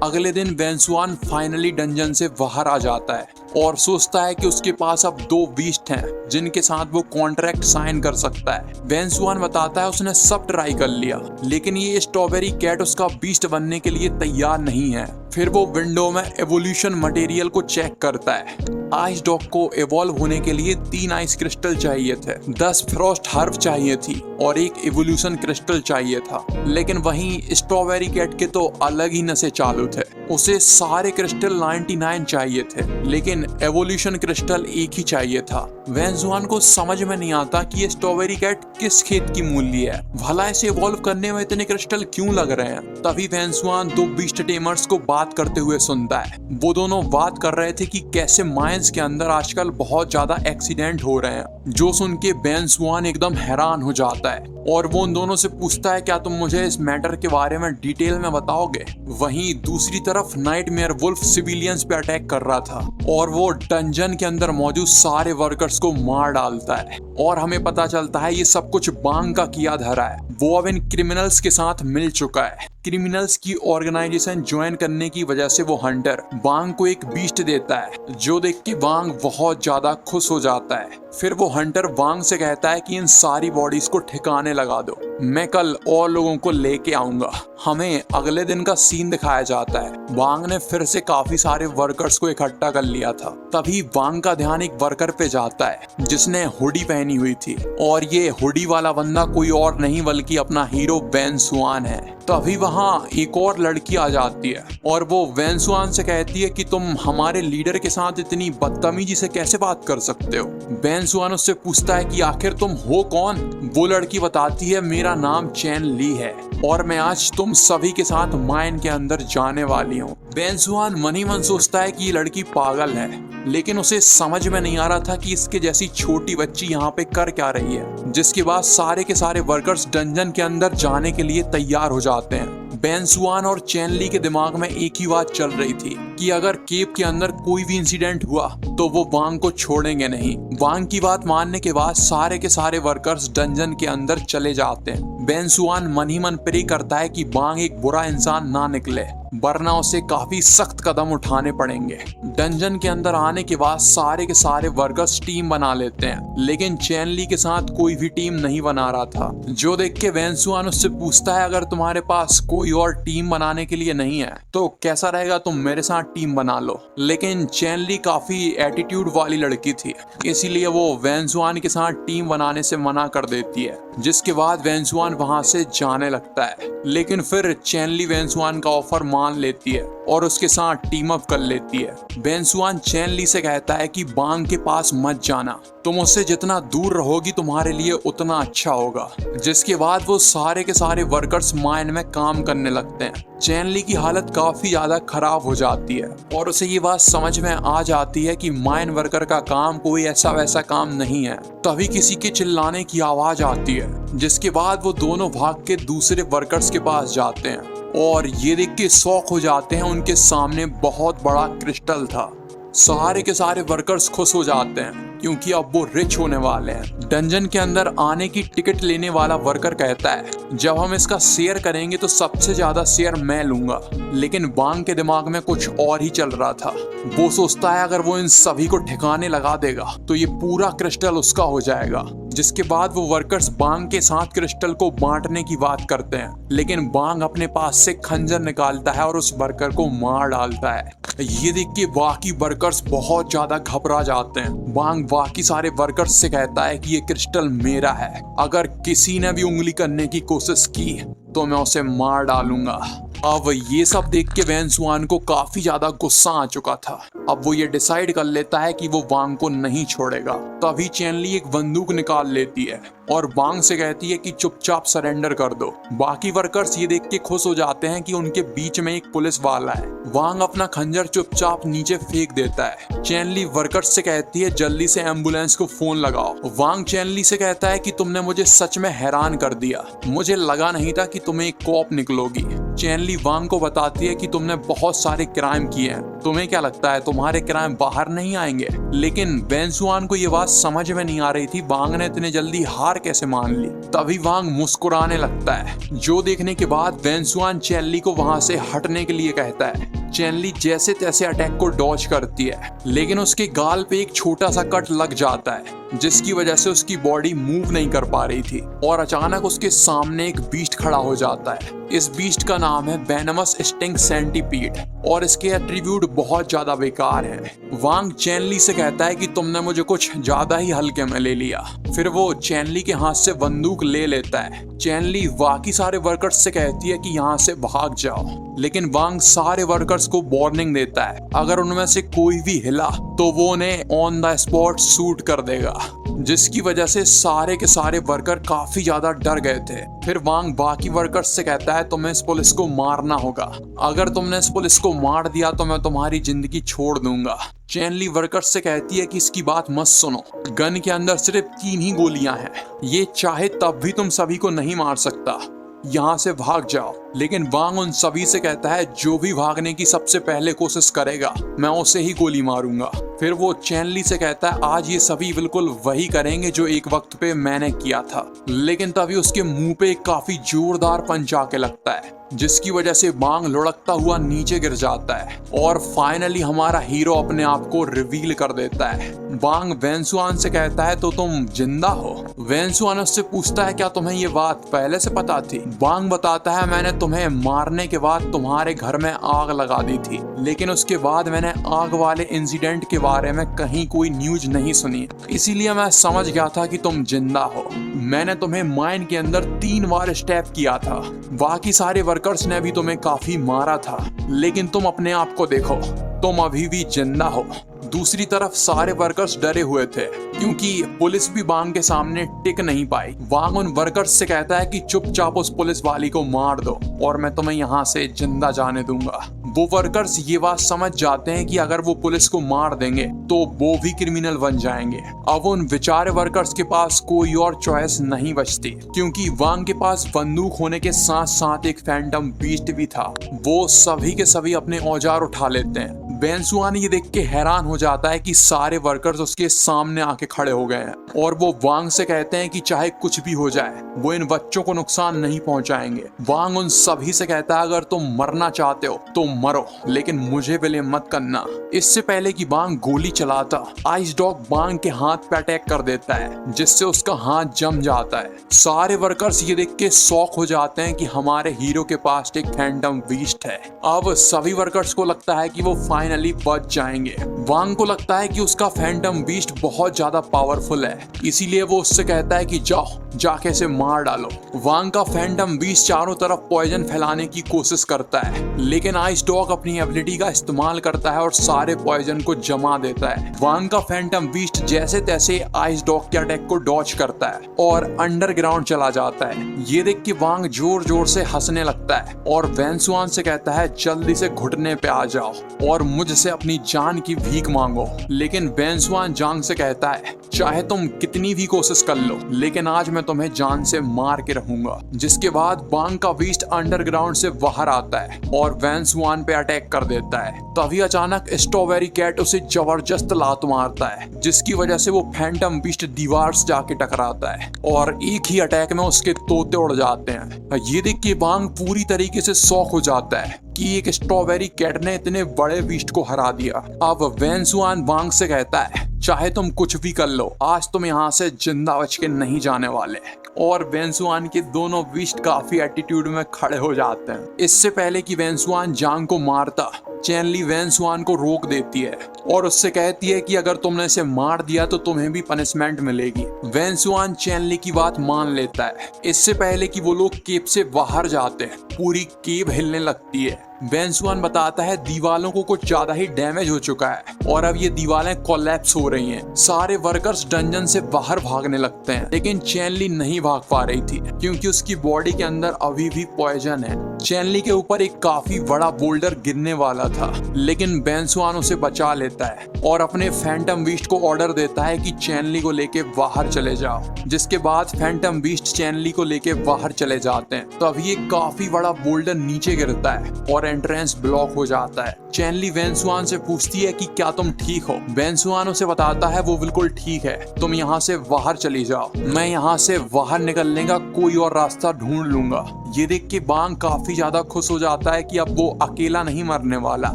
अगले दिन बेन सुआन फाइनली डंजन से बाहर आ जाता है और सोचता है कि उसके पास अब 2 बीस्ट हैं जिनके साथ वो कॉन्ट्रैक्ट साइन कर सकता है। बेन सुआन बताता है उसने सब ट्राई कर लिया, लेकिन ये स्ट्रॉबेरी कैट उसका बीस्ट बनने के लिए तैयार नहीं है। फिर वो विंडो में एवोल्यूशन मटेरियल को चेक करता है। आइस डॉग को इवॉल्व होने के लिए 3 आइस क्रिस्टल चाहिए थे, 10 फ्रॉस्ट हर्ब चाहिए थी और 1 एवोल्यूशन क्रिस्टल चाहिए था। लेकिन वहीं स्ट्रॉबेरी कैट के तो अलग ही नशे चालू थे, उसे सारे क्रिस्टल 99 चाहिए थे, लेकिन एवोल्यूशन क्रिस्टल 1 ही चाहिए था। बेन सुआन को समझ में नहीं आता कि ये स्ट्रॉबेरी कैट किस खेत की मूली है, भला इसे इवॉल्व करने में इतने क्रिस्टल क्यों लग रहे हैं। तभी बेन सुआन 2 बीस्ट टेमर्स को बात करते हुए सुनता है। वो दोनों बात कर रहे थे कि कैसे माइंस के अंदर आजकल बहुत ज्यादा एक्सीडेंट हो रहे हैं, जो सुन के बेन सुआन एकदम हैरान हो जाता है और वो उन दोनों से पूछता है, क्या तुम मुझे इस मैटर के बारे में डिटेल में बताओगे। वहीं दूसरी तरफ नाइटमेयर वुल्फ सिविलियंस पे अटैक कर रहा था और वो डंजन के अंदर मौजूद सारे वर्कर्स को मार डालता है और हमें पता चलता है ये सब कुछ बांग का किया धरा है। वो अब इन क्रिमिनल्स के साथ मिल चुका है। क्रिमिनल्स की ऑर्गेनाइजेशन ज्वाइन करने की वजह से वो हंटर बांग को एक बीस्ट देता है, जो देख के बांग बहुत ज्यादा खुश हो जाता है। फिर वो हंटर बांग से कहता है कि इन सारी बॉडीज को ठिकाने लगा दो, मैं कल और लोगों को लेके आऊंगा। हमें अगले दिन का सीन दिखाया जाता है। बांग ने फिर से काफी सारे वर्कर्स को इकट्ठा कर लिया था। तभी बांग का ध्यान एक वर्कर पे जाता है जिसने हुडी पहनी हुई थी और ये हुडी वाला बंदा कोई और नहीं बल्कि अपना हीरो बेन सुआन है। तभी वहाँ एक और लड़की आ जाती है और वो बेन सुआन से कहती है कि तुम हमारे लीडर के साथ इतनी बदतमीजी से कैसे बात कर सकते हो। बेन सुआन उससे पूछता है कि आखिर तुम हो कौन। वो लड़की बताती है, मेरा नाम चैन ली है और मैं आज तुम सभी के साथ माइन के अंदर जाने वाली हूँ। बेन सुआन मन ही मन सोचता है कि ये लड़की पागल है, लेकिन उसे समझ में नहीं आ रहा था कि इसके जैसी छोटी बच्ची यहाँ पे कर क्या रही है। जिसके बाद सारे के सारे वर्कर्स डंजन के अंदर जाने के लिए तैयार हो जाते हैं। बेंसुआन और चैनली के दिमाग में एक ही बात चल रही थी कि अगर केव के अंदर कोई भी इंसिडेंट हुआ तो वो वांग को छोड़ेंगे नहीं। वांग की बात मानने के बाद सारे के सारे वर्कर्स डंजन के अंदर चले जाते हैं। बेंसुआन मन ही मन प्रे करता है कि वांग एक बुरा इंसान ना निकले, वरना उसे काफी सख्त कदम उठाने पड़ेंगे। डंजन के अंदर आने के बाद सारे के सारे वर्कर्स टीम बना लेते हैं, लेकिन चैनली के साथ कोई भी टीम नहीं बना रहा था। जो देख के बेंसुआन उससे पूछता है, अगर तुम्हारे पास कोई और टीम बनाने के लिए नहीं है तो कैसा रहेगा तुम मेरे साथ टीम बना लो। लेकिन चैनली काफी एटीट्यूड वाली लड़की थी, इसीलिए वो बेंसुआन के साथ टीम बनाने से मना कर देती है, जिसके बाद बेंसुआन वहां से जाने लगता है। लेकिन फिर चैनली बेंसुआन का ऑफर मान लेती है और उसके साथ टीम अप कर लेती है। बेंसुआन चैनली से कहता है कि वांग के पास मत जाना, तुम उससे जितना दूर रहोगी तुम्हारे लिए उतना अच्छा होगा। जिसके बाद वो सारे के सारे वर्कर्स माइन में काम करने लगते हैं। चैनली की हालत काफी ज्यादा खराब हो जाती है और उसे ये बात समझ में आ जाती है कि माइन वर्कर का काम कोई ऐसा वैसा काम नहीं है। तभी किसी के चिल्लाने की आवाज आती है, जिसके बाद वो दोनों भाग के दूसरे वर्कर्स के पास जाते हैं और ये देख के शॉक हो जाते हैं, उनके सामने बहुत बड़ा क्रिस्टल था। सारे के सारे वर्कर्स खुश हो जाते हैं क्योंकि अब वो रिच होने वाले हैं। डंजन के अंदर आने की टिकट लेने वाला वर्कर कहता है, जब हम इसका शेयर करेंगे तो सबसे ज्यादा शेयर मैं लूंगा। लेकिन वांग के दिमाग में कुछ और ही चल रहा था। वो सोचता है अगर वो इन सभी को ठिकाने लगा देगा तो ये पूरा क्रिस्टल उसका हो जाएगा। जिसके बाद वो वर्कर्स वांग के साथ क्रिस्टल को बांटने की बात करते हैं, लेकिन वांग अपने पास से खंजर निकालता है और उस वर्कर को मार डालता है। ये देख के बाकी वर्कर्स बहुत ज्यादा घबरा जाते हैं। वांग बाकी सारे वर्कर्स से कहता है कि ये क्रिस्टल मेरा है, अगर किसी ने भी उंगली करने की कोशिश की तो मैं उसे मार डालूंगा। अब ये सब देख के बेंसुआन को काफी ज्यादा गुस्सा आ चुका था। अब वो ये डिसाइड कर लेता है कि वो वांग को नहीं छोड़ेगा। तभी चैनली एक बंदूक निकाल लेती है और वांग से कहती है कि चुपचाप सरेंडर कर दो। बाकी वर्कर्स ये देख के खुश हो जाते हैं कि उनके बीच में एक पुलिस वाला है। वांग अपना खंजर चुपचाप नीचे फेंक देता है। चैनली वर्कर्स से कहती है जल्दी से एम्बुलेंस को फोन लगाओ। वांग चैनली से कहता है कि तुमने मुझे सच में हैरान कर दिया, मुझे लगा नहीं था कि तुम एक कॉप निकलोगी। चैनली वांग को बताती है कि तुमने बहुत सारे क्राइम किए हैं, तुम्हें क्या लगता है तुम्हारे क्राइम बाहर नहीं आएंगे। लेकिन बेंसुआन को ये बात समझ में नहीं आ रही थी, वांग ने इतने जल्दी हार कैसे मान ली। तभी वांग मुस्कुराने लगता है, जो देखने के बाद बेंसुआन चैनली को वहां से हटने के लिए कहता है। चैनली जैसे तैसे अटैक को डॉज करती है, लेकिन उसके गाल पे एक छोटा सा कट लग जाता है, जिसकी वजह से उसकी बॉडी मूव नहीं कर पा रही थी। और अचानक उसके सामने एक बीस्ट खड़ा हो जाता है। इस बीस्ट का नाम है वेनमस स्टिंग सेंटीपीड और इसके एट्रीब्यूट बहुत ज्यादा बेकार हैं। वांग चैनली से कहता है कि तुमने मुझे कुछ ज्यादा ही हल्के में ले लिया। फिर वो चैनली के हाथ से बंदूक ले लेता है। चैनली बाकी सारे वर्कर्स से कहती है कि यहाँ से भाग जाओ, लेकिन वांग सारे वर्कर्स को वार्निंग देता है, अगर उनमें से कोई भी हिला तो वो उन्हें ऑन द स्पॉट शूट कर देगा। जिसकी वजह से सारे के सारे वर्कर काफी ज्यादा डर गए थे। फिर वांग बाकी वर्कर्स से कहता है तुम्हें इस पुलिस को मारना होगा, अगर तुमने इस पुलिस को मार दिया तो मैं तुम्हारी जिंदगी छोड़ दूंगा। चैनली वर्कर्स से कहती है कि इसकी बात मत सुनो, गन के अंदर सिर्फ 3 ही गोलियां हैं, ये चाहे तब भी तुम सभी को नहीं मार सकता, यहाँ से भाग जाओ। लेकिन वांग उन सभी से कहता है जो भी भागने की सबसे पहले कोशिश करेगा मैं उसे ही गोली मारूंगा। फिर वो चैनली से कहता है आज ये सभी बिल्कुल वही करेंगे जो एक वक्त पे मैंने किया था। लेकिन तभी उसके मुंह पे एक काफी जोरदार पंच आके लगता है, जिसकी वजह से वांग लुढ़कता हुआ नीचे गिर जाता है और फाइनली हमारा हीरो अपने आप को रिवील कर देता है। वांग वेंसुआन से कहता है तो तुम जिंदा हो। वेंसुआन उससे पूछता है क्या तुम्हें ये बात पहले से पता थी। वांग बताता है मैंने तुम्हें मारने के बाद तुम्हारे घर में आग लगा दी थी, लेकिन उसके बाद मैंने आग वाले इंसिडेंट के बारे में कहीं कोई न्यूज नहीं सुनी, इसीलिए मैं समझ गया था कि तुम जिंदा हो। मैंने तुम्हें माइन के अंदर 3 बार स्टैप किया था, बाकी सारे वर्कर्स ने भी तुम्हें काफी मारा था, लेकिन तुम अपने आप को देखो, तुम अभी भी जिंदा हो। दूसरी तरफ सारे वर्कर्स डरे हुए थे क्योंकि पुलिस भी वांग के सामने टिक नहीं पाई। वांग उन वर्कर्स से कहता है कि चुपचाप उस पुलिस वाली को मार दो और मैं तुम्हें यहाँ से जिंदा जाने दूंगा। वो वर्कर्स ये बात समझ जाते हैं कि अगर वो पुलिस को मार देंगे तो वो भी क्रिमिनल बन जाएंगे। अब उन बेचारे वर्कर्स के पास कोई और चॉइस नहीं बचती क्योंकि वांग के पास बंदूक होने के साथ साथ एक फैंटम बीस्ट भी था। वो सभी के सभी अपने औजार उठा लेते हैं। बेंसुआन ये देख के हैरान हो जाता है कि सारे वर्कर्स उसके सामने आके खड़े हो गए हैं और वो वांग से कहते हैं कि चाहे कुछ भी हो जाए वो इन बच्चों को नुकसान नहीं पहुंचाएंगे। वांग उन सभी से कहता है अगर तुम मरना चाहते हो तो मरो लेकिन मुझे विले मत करना। इससे पहले कि वांग गोली चलाता आइस डॉग वांग के हाथ पे अटैक कर देता है जिससे उसका हाथ जम जाता है। सारे वर्कर्स ये देख के शॉक हो जाते हैं कि हमारे हीरो के पास एक फैंटम बीस्ट है। अब सभी वर्कर्स को लगता है कि वो फाइनली बच जाएंगे। वांग को लगता है कि उसका फैंटम बीस्ट बहुत ज्यादा पावरफुल है, इसीलिए वो उससे कहता है कि जाओ जाके इसे मार डालो। वांग का फैंटम बीस्ट चारों तरफ पॉइजन फैलाने की कोशिश करता है लेकिन आइस डॉग अपनी एबिलिटी का इस्तेमाल करता है और सारे पॉइजन को जमा देता है। वांग का फैंटम बीस्ट जैसे तैसे आइस डॉग के अटैक को डॉच करता है और अंडरग्राउंड चला जाता है। ये देख के वांग जोर जोर से हंसने लगता है और वेंसुआन से कहता है जल्दी से घुटने पे आ जाओ और मुझसे अपनी जान की भीख मांगो। लेकिन वेंसुआन जांग से कहता है चाहे तुम कितनी भी कोशिश कर लो लेकिन आज मैं तुम्हें जान से मार के रहूंगा। जिसके बाद वांग का बीस्ट अंडरग्राउंड से बाहर आता है और वेंसुआन पे अटैक कर देता है। तभी अचानक स्ट्रॉबेरी कैट उसे जबरदस्त लात मारता है जिसकी वजह से वो फैंटम बीस्ट दीवार से जाके टकराता है और एक ही अटैक में उसके तोते उड़ जाते हैं। ये देख के वांग पूरी तरीके से शॉक हो जाता है कि एक स्ट्रॉबेरी कैट ने इतने बड़े बीस्ट को हरा दिया। अब वेंसुआन वांग से कहता है चाहे तुम कुछ भी कर लो आज तुम यहाँ से जिंदा बच के नहीं जाने वाले। और वेंसुआन के दोनों बीस्ट काफी एटीट्यूड में खड़े हो जाते हैं। इससे पहले कि वेंसुआन जांग को मारता चैनली वेंसुआन को रोक देती है और उससे कहती है कि अगर तुमने इसे मार दिया तो तुम्हें भी पनिशमेंट मिलेगी। वेंसुआन चैनली की बात मान लेता है। इससे पहले कि वो लोग केव से बाहर जाते हैं पूरी केव हिलने लगती है। वेंसुआन बताता है दीवालों को कुछ ज्यादा ही डैमेज हो चुका है और अब ये दीवारें कोलैप्स हो रही हैं। सारे वर्कर्स डंजन से बाहर भागने लगते हैं लेकिन चैनली नहीं भाग पा रही थी क्योंकि उसकी बॉडी के अंदर अभी भी पॉइजन है। चैनली के ऊपर एक काफी बड़ा बोल्डर गिरने वाला था लेकिन वेंसुआन उसे बचा लेता है और अपने फैंटम बीस्ट को ऑर्डर देता है कि चैनली को लेके बाहर चले जाओ। जिसके बाद फैंटम बीस्ट चैनली को लेके बाहर चले जाते हैं। तभी एक काफी बड़ा बोल्डर नीचे गिरता है और एंट्रेंस ब्लॉक हो जाता है। चैनली वेंसुआन से पूछती है कि क्या तुम ठीक हो। वेंसुआन उसे बताता है वो बिल्कुल ठीक है, तुम यहाँ से बाहर चली जाओ, मैं यहाँ से बाहर निकलने का कोई और रास्ता ढूंढ लूंगा। ये देख के वांग काफी ज्यादा खुश हो जाता है कि अब वो अकेला नहीं मरने वाला,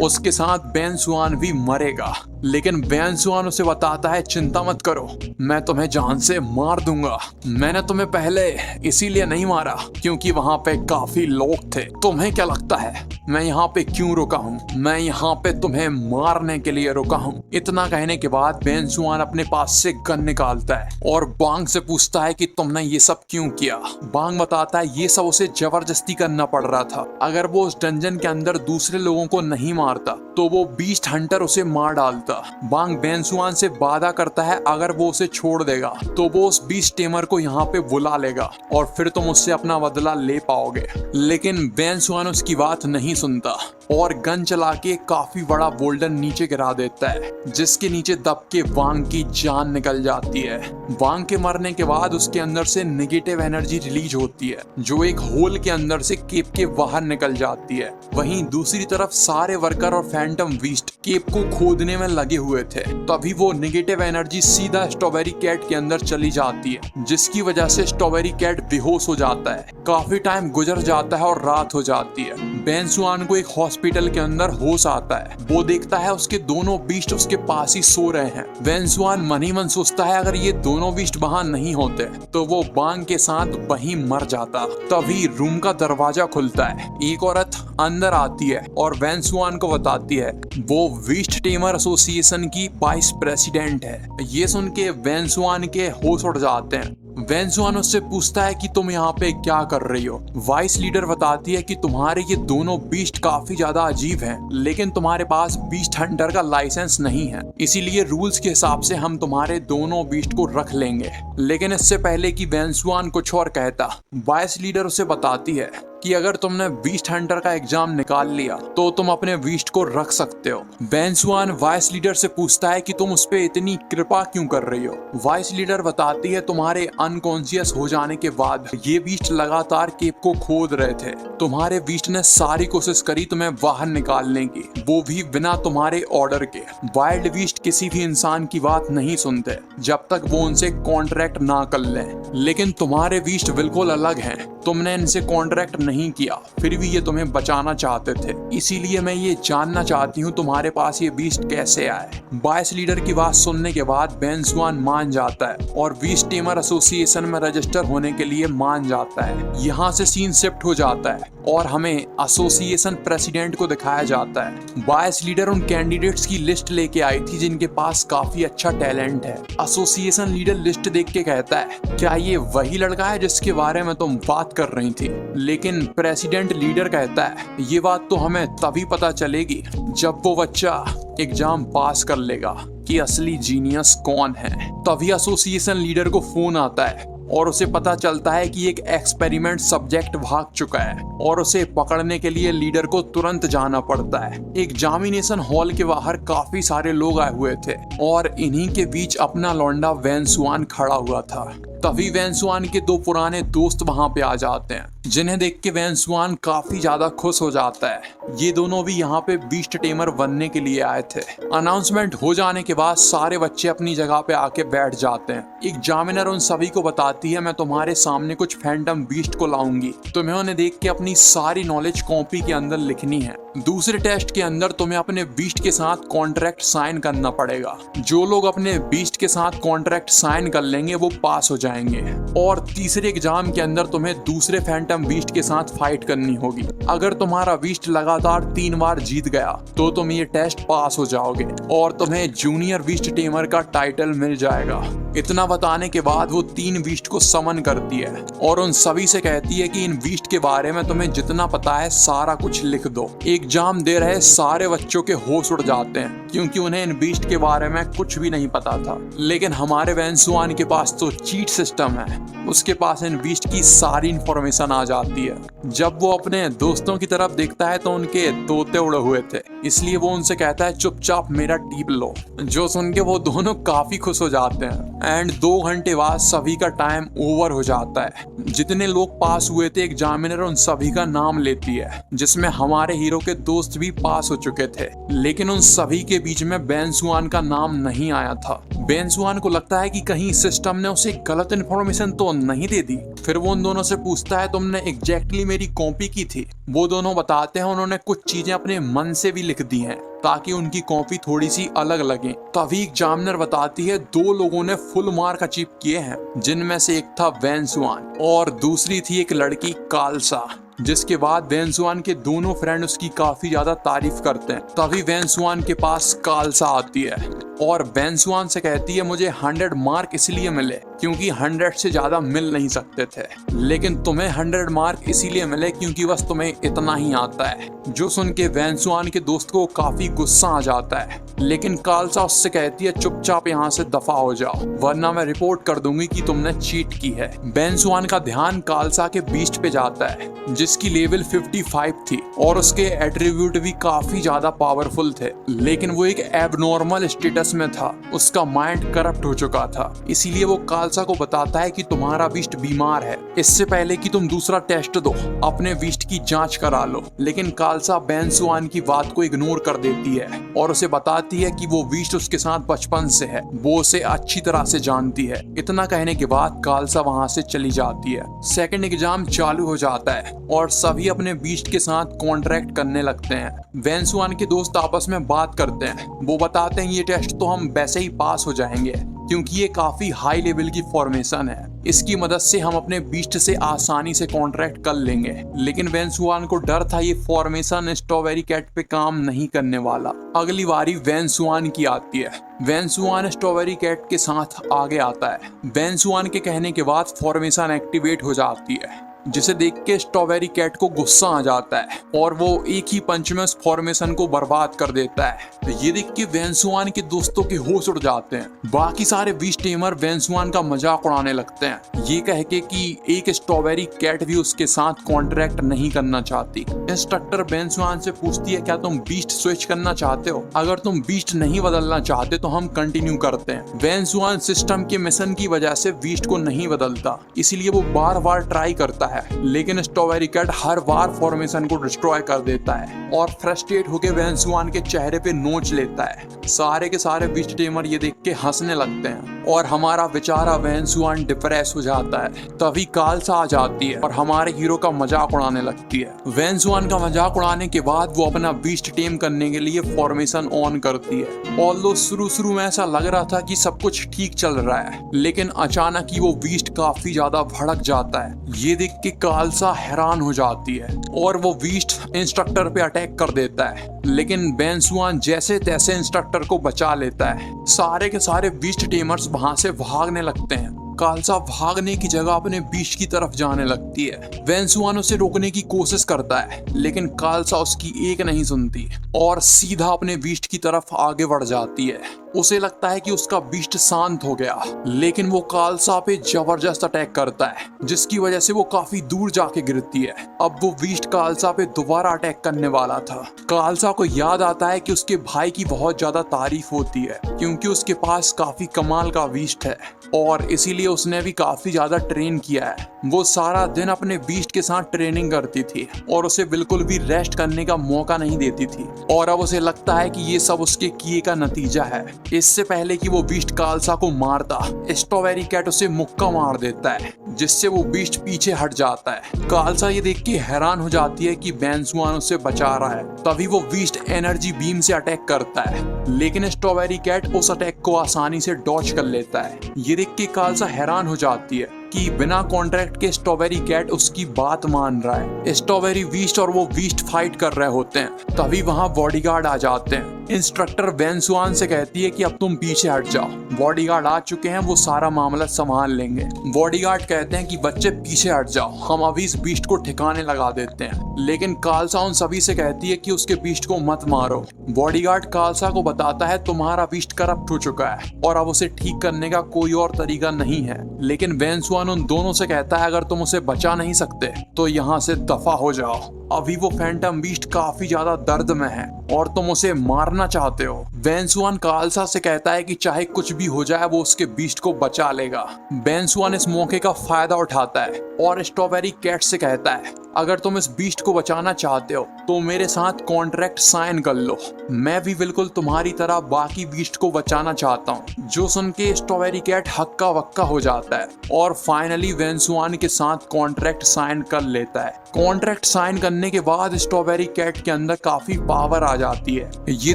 उसके साथ वेंसुआन भी मरेगा। लेकिन वेंसुआन उसे बताता है चिंता मत करो, मैं तुम्हें जान से मार दूंगा। मैंने तुम्हें पहले इसीलिए नहीं मारा क्योंकि वहाँ पे काफी लोग थे। तुम्हें क्या लगता है मैं यहाँ पे क्यों रुका हूँ? मैं यहाँ पे तुम्हें मारने के लिए रुका हूँ। इतना कहने के बाद वेंसुआन अपने पास से गन निकालता है और बांग से पूछता है कि तुमने ये सब क्यों किया। बांग बताता है ये सब उसे जबरदस्ती करना पड़ रहा था। अगर वो उस डंजन के अंदर दूसरे लोगों को नहीं मारता तो वो बीस्ट हंटर उसे मार डालता। बांग वेंसुआन से वादा करता है अगर वो उसे छोड़ देगा तो वो उस बीस्ट टेमर को यहाँ पे बुला लेगा और फिर तुम उससे अपना बदला ले पाओगे। लेकिन वेंसुआन उसकी बात नहीं सुनता और गन चला के काफी बड़ा बोल्डर नीचे गिरा देता है जिसके नीचे दब के वांग की जान निकल जाती है। वांग के मरने के बाद उसके अंदर से नेगेटिव एनर्जी रिलीज होती है जो एक होल के अंदर से केप के बाहर निकल जाती है। वहीं दूसरी तरफ सारे वर्कर और फैंटम बीस्ट केप को खोदने में लगे हुए थे। तभी वो नेगेटिव एनर्जी सीधा स्ट्रॉबेरी कैट के अंदर चली जाती है जिसकी वजह से स्ट्रॉबेरी कैट बेहोश हो जाता है। काफी टाइम गुजर जाता है और रात हो जाती है। वेंसुआन को एक हॉस्पिटल के अंदर होश आता है। वो देखता है उसके दोनों बीस्ट उसके पास ही सो रहे हैं। वेंसुआन मन ही मन सोचता है अगर ये दोनों बीस्ट वहां नहीं होते तो वो बांग के साथ वहीं मर जाता। तभी रूम का दरवाजा खुलता है, एक औरत अंदर आती है और वेंसुआन को बताती है वो बीस्ट टेमर एसोसिएशन की वाइस प्रेसिडेंट है। ये सुन के वेंसुआन के होश उड़ जाते हैं वेंसुआन उससे पूछता है कि तुम यहाँ पे क्या कर रही हो। वाइस लीडर बताती है कि तुम्हारे ये दोनों बीस्ट काफी ज्यादा अजीब हैं, लेकिन तुम्हारे पास बीस्ट हंटर का लाइसेंस नहीं है, इसीलिए रूल्स के हिसाब से हम तुम्हारे दोनों बीस्ट को रख लेंगे। लेकिन इससे पहले कि वेंसुआन कुछ और कहता, वाइस लीडर उसे बताती है कि अगर तुमने बीस्ट हंटर का एग्जाम निकाल लिया तो तुम अपने बीस्ट को रख सकते हो। वेंसुआन वाइस लीडर से पूछता है कि तुम उस पे इतनी कृपा क्यों कर रही हो। वाइस लीडर बताती है तुम्हारे अनकॉन्शियस हो जाने के बाद ये बीस्ट लगातार केप को खोद रहे थे। तुम्हारे बीस्ट ने सारी कोशिश करी तुम्हें बाहर निकालने की, वो भी बिना तुम्हारे ऑर्डर के। वाइल्ड बीस्ट किसी भी इंसान की बात नहीं सुनते जब तक वो उनसे कॉन्ट्रैक्ट ना कर लें, लेकिन तुम्हारे बीस्ट बिल्कुल अलग हैं। तुमने इनसे कॉन्ट्रैक्ट नहीं किया, फिर भी ये तुम्हें बचाना चाहते थे, इसीलिए मैं ये जानना चाहती हूँ तुम्हारे पास ये बीस्ट कैसे आए। वाइस लीडर की बात सुनने के बाद वेंसुआन मान जाता है और बीस्ट टेमर एसोसिएशन में रजिस्टर होने के लिए मान जाता है। यहाँ से सीन शिफ्ट हो जाता है और हमें एसोसिएशन प्रेसिडेंट को दिखाया जाता है। वाइस लीडर उन कैंडिडेट्स की लिस्ट लेके आई थी जिनके पास काफी अच्छा टैलेंट है। एसोसिएशन लीडर लिस्ट देख के कहता है, क्या ये वही लड़का है जिसके बारे में तुम बात कर रही थी? लेकिन प्रेसिडेंट लीडर कहता है, ये बात तो हमें तभी पता चलेगी जब वो बच्चा एग्जाम पास कर लेगा कि असली जीनियस कौन है। तभी एसोसिएशन लीडर को फोन आता है और उसे पता चलता है कि एक एक्सपेरिमेंट सब्जेक्ट भाग चुका है और उसे पकड़ने के लिए लीडर को तुरंत जाना पड़ता है। एग्जामिनेशन हॉल के बाहर काफी सारे लोग आए हुए थे और इन्हीं के बीच अपना लौंडा वेंसुआन खड़ा हुआ था। तभी वेंसुआन के दो पुराने दोस्त वहां पे आ जाते हैं, जिन्हें देख के वेंसुआन काफी ज्यादा खुश हो जाता है। ये दोनों भी यहाँ पे बीस्ट टेमर बनने के लिए आए थे। अनाउंसमेंट हो जाने के बाद सारे बच्चे अपनी जगह पे आके बैठ जाते हैं। एग्जामिनर उन सभी को बताती है, मैं तुम्हारे सामने कुछ फैंटम बीस्ट को लाऊंगी, तुम्हें उन्हें देख के अपनी सारी नॉलेज कॉपी के अंदर लिखनी है। दूसरे टेस्ट के अंदर तुम्हें अपने बीस्ट के साथ कॉन्ट्रैक्ट साइन करना पड़ेगा। जो लोग अपने बीस्ट के साथ कॉन्ट्रैक्ट साइन कर लेंगे वो पास हो जाएंगे। और तीसरे एग्जाम के अंदर तुम्हें दूसरे फैंटम बीस्ट के साथ फाइट करनी होगी। अगर तुम्हारा बीस्ट लगातार 3 बार जीत गया तो तुम ये टेस्ट पास हो जाओगे और तुम्हें जूनियर बीस्ट टेमर का टाइटल मिल जाएगा। इतना बताने के बाद वो 3 बीस्ट को समन करती है और उन सभी से कहती है कि इन बीस्ट के बारे में तुम्हें जितना पता है सारा कुछ लिख दो। एग्जाम दे रहे सारे बच्चों के होश उड़ जाते हैं क्योंकि उन्हें इन बीस्ट के बारे में कुछ भी नहीं पता था। लेकिन हमारे वेंसुआन के पास तो चीट सिस्टम है, उसके पास इन बीस्ट की सारी इंफॉर्मेशन आ जाती है। जब वो अपने दोस्तों की तरफ देखता है तो उनके तोते उड़े हुए थे, इसलिए वो उनसे कहता है चुपचाप मेरा टीप लो, जो सुन के वो दोनों काफी खुश हो जाते हैं। एंड 2 घंटे बाद सभी का टाइम ओवर हो जाता है। जितने लोग पास हुए थे एग्जामिनर उन सभी का नाम लेती है, जिसमें हमारे हीरो के दोस्त भी पास हो चुके थे, लेकिन उन सभी के बीच में वेंसुआन का नाम नहीं आया था। वेंसुआन को लगता है कि कहीं सिस्टम ने उसे गलत इन्फॉर्मेशन तो नहीं दे दी। फिर वो उन दोनों से पूछता है, तुमने एग्जैक्टली मेरी कॉपी की थी? वो दोनों बताते हैं उन्होंने कुछ चीजें अपने मन से भी लिख दी हैं ताकि उनकी कॉपी थोड़ी सी अलग लगे। तभी एग्जामिनर बताती है 2 लोगों ने फुल मार्क अचीव किए हैं, जिनमें से एक था वेंसुआन और दूसरी थी एक लड़की कालसा। जिसके बाद वेंसुआन के दोनों फ्रेंड उसकी काफी ज्यादा तारीफ करते हैं। तभी वेंसुआन के पास कालसा आती है और वेंसुआन से कहती है, मुझे 100 मार्क इसलिए मिले क्योंकि 100 से ज्यादा मिल नहीं सकते थे, लेकिन तुम्हें 100 मार्क इसीलिए मिले क्योंकि बस तुम्हें इतना ही आता है। जो सुन के वेंसुआन के दोस्त को काफी गुस्सा आ जाता है, लेकिन कालसा उससे कहती है चुपचाप यहाँ से दफा हो जाओ वरना मैं रिपोर्ट कर दूंगी कि तुमने चीट की है। वेंसुआन का ध्यान कालसा के बीस्ट पे जाता है जिसकी लेवल 55 थी और उसके एट्रीब्यूट भी काफी ज्यादा पावरफुल थे, लेकिन वो एक एबनॉर्मल स्टेटस में था। उसका माइंड करप्ट हो चुका था, इसीलिए वो कालसा को बताता है कि तुम्हारा बीस्ट बीमार है, इससे पहले कि तुम दूसरा टेस्ट दो अपने बीस्ट की जांच करा लो। लेकिन कालसा वेंसुआन की बात को इग्नोर कर देती है और उसे बताती है कि वो बीस्ट उसके साथ बचपन से है, वो उसे अच्छी तरह से जानती है। इतना कहने के बाद कालसा वहां से चली जाती है। सेकंड एग्जाम चालू हो जाता है और सभी अपने बीस्ट के साथ कॉन्ट्रैक्ट करने लगते हैं। वेंसुआन के दोस्त आपस में बात करते हैं, वो बताते हैं ये टेस्ट तो हम वैसे ही पास हो जाएंगे क्योंकि ये काफी हाई लेवल की फॉर्मेशन है। इसकी मदद से हम अपने बीस्ट से आसानी से कॉन्ट्रैक्ट कर लेंगे। लेकिन वेंसुआन को डर था ये फॉर्मेशन स्ट्रॉबेरी कैट पे काम नहीं करने वाला। अगली बारी वेंसुआन की आती है। वेंसुआन स्ट्रॉबेरी कैट के साथ आगे आता है। वेंसुआन के कहने के बाद फॉर्मेशन एक्टिवेट हो जाती है, जिसे देख के स्ट्रॉबेरी कैट को गुस्सा आ जाता है और वो एक ही पंच में उस फॉर्मेशन को बर्बाद कर देता है। ये देख के वेंसुआन के दोस्तों के होश उड़ जाते हैं। बाकी सारे बीस्ट टेमर वेंसुआन का मजाक उड़ाने लगते हैं, ये कह के कि एक स्ट्रॉबेरी कैट भी उसके साथ कॉन्ट्रैक्ट नहीं करना चाहती। इंस्ट्रक्टर वेंसुआन से पूछती है, क्या तुम बीस्ट स्विच करना चाहते हो? अगर तुम बीस्ट नहीं बदलना चाहते तो हम कंटिन्यू करते हैं। वेंसुआन सिस्टम के मिशन की वजह से बीस्ट को नहीं बदलता, इसलिए वो बार बार ट्राई करता है, लेकिन स्ट्रॉबेरी कैट हर बार फॉर्मेशन को डिस्ट्रॉय कर देता है और फ्रस्ट्रेट होकर वेंसुआन के चेहरे पे नोच लेता है। सारे के सारे बीस्ट टेमर ये देख के हंसने लगते हैं और हमारा बेचारा वेंसुआन डिप्रेस हो जाता है। तभी कालसा आ जाती है और हमारे हीरो का मजाक उड़ाने लगती है। वेंसुआन का मजाक उड़ाने के बाद वो अपना बीस्ट टेम करने के लिए फॉर्मेशन ऑन करती है। ऑल्दो शुरू में ऐसा लग रहा था कि सब कुछ ठीक चल रहा है, लेकिन अचानक ही वो बीस्ट काफी ज्यादा भड़क जाता है। ये देख के कालसा हैरान हो जाती है और वो बीस्ट इंस्ट्रक्टर पे अटैक कर देता है, लेकिन वेंसुआन जैसे तैसे इंस्ट्रक्टर को बचा लेता है। सारे के सारे बीस्ट टेमर्स वहां से भागने लगते हैं। कालसा भागने की जगह अपने बीस्ट की तरफ जाने लगती है। वेंसुआन उसे रोकने की कोशिश करता है, लेकिन कालसा उसकी एक नहीं सुनती और सीधा अपने बीस्ट की तरफ आगे बढ़ जाती है। उसे लगता है कि उसका बीस्ट शांत हो गया, लेकिन वो कालसा पे जबरदस्त अटैक करता है, जिसकी वजह से वो काफी दूर जाके गिरती है। अब वो बीस्ट कालसा पे दोबारा अटैक करने वाला था। कालसा को याद आता है कि उसके भाई की बहुत ज्यादा तारीफ होती है, क्योंकि उसके पास काफी कमाल का बीस्ट है और इसीलिए उसने भी काफी ज्यादा ट्रेन किया है। वो सारा दिन अपने बीस्ट के साथ ट्रेनिंग करती थी और उसे बिल्कुल भी रेस्ट करने का मौका नहीं देती थी, और अब उसे लगता है कि ये सब उसके किए का नतीजा है। इससे पहले कि वो बीस्ट कालसा को मारता, स्ट्रॉबेरी कैट उसे मुक्का मार देता है, जिससे वो बीस्ट पीछे हट जाता है। कालसा ये देख के हैरान हो जाती है कि वेंसुआन उसे बचा रहा है। तभी वो बीस्ट एनर्जी बीम से अटैक करता है, लेकिन स्ट्रॉबेरी कैट उस अटैक को आसानी से डॉज कर लेता है। ये देख के कालसा हैरान हो जाती है कि बिना कॉन्ट्रैक्ट के स्ट्रॉबेरी कैट उसकी बात मान रहा है। स्ट्रॉबेरी बीस्ट और वो बीस्ट फाइट कर रहे होते हैं। तभी वहां बॉडीगार्ड आ जाते हैं। इंस्ट्रक्टर वेंसुआन से कहती है कि अब तुम पीछे हट जाओ। बॉडीगार्ड आ चुके हैं, वो सारा मामला संभाल लेंगे। बॉडीगार्ड कहते हैं कि बच्चे पीछे हट जाओ, हम अभी इस बीस्ट को ठिकाने लगा देते हैं। लेकिन कालसा उन सभी से कहती है कि उसके बीस्ट को मत मारो। बॉडीगार्ड कालसा को बताता है तुम्हारा बीस्ट करप्ट हो चुका है और अब उसे ठीक करने का कोई और तरीका नहीं है। लेकिन वेंसुआन उन दोनों से कहता है अगर तुम उसे बचा नहीं सकते तो यहाँ से दफा हो जाओ। अभी वो फैंटम बीस्ट काफी ज्यादा दर्द में है और तुम उसे मारना चाहते हो। वेंसुआन कालसा से कहता है कि चाहे कुछ भी हो जाए वो उसके बीस्ट को बचा लेगा। वेंसुआन इस मौके का फायदा उठाता है और स्ट्रॉबेरी कैट से कहता है अगर तुम इस बीस्ट को बचाना चाहते हो तो मेरे साथ कॉन्ट्रैक्ट साइन कर लो। मैं भी बिल्कुल तुम्हारी तरह बाकी बीस्ट को बचाना चाहता हूँ। जो सुन के स्ट्रॉबेरी कैट हक्का वक्का हो जाता है और फाइनली वेंसुआन के साथ कॉन्ट्रैक्ट साइन कर लेता है। कॉन्ट्रैक्ट साइन करने के बाद स्ट्रॉबेरी कैट के अंदर काफी पावर आ जाती है। ये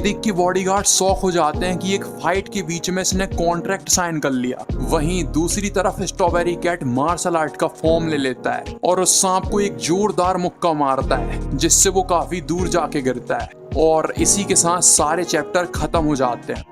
देख के बॉडीगार्ड शॉक हो जाते हैं कि एक फाइट के बीच में इसने कॉन्ट्रैक्ट साइन कर लिया। वहीं दूसरी तरफ स्ट्रॉबेरी कैट मार्शल आर्ट का फॉर्म ले लेता है और उस सांप को एक जोरदार मुक्का मारता है, जिससे वो काफी दूर जाके गिरता है। और इसी के साथ सारे चैप्टर खत्म हो जाते हैं।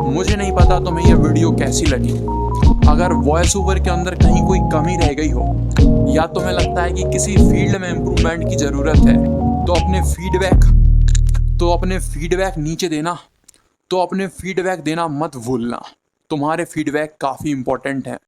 मुझे नहीं पता तुम्हें यह वीडियो कैसी लगी। अगर वॉइस ओवर के अंदर कहीं कोई कमी रह गई हो या तुम्हें लगता है कि किसी फील्ड में इम्प्रूवमेंट की ज़रूरत है तो अपने फीडबैक नीचे देना। तो अपने फीडबैक देना मत भूलना। तुम्हारे फीडबैक काफ़ी इम्पोर्टेंट हैं।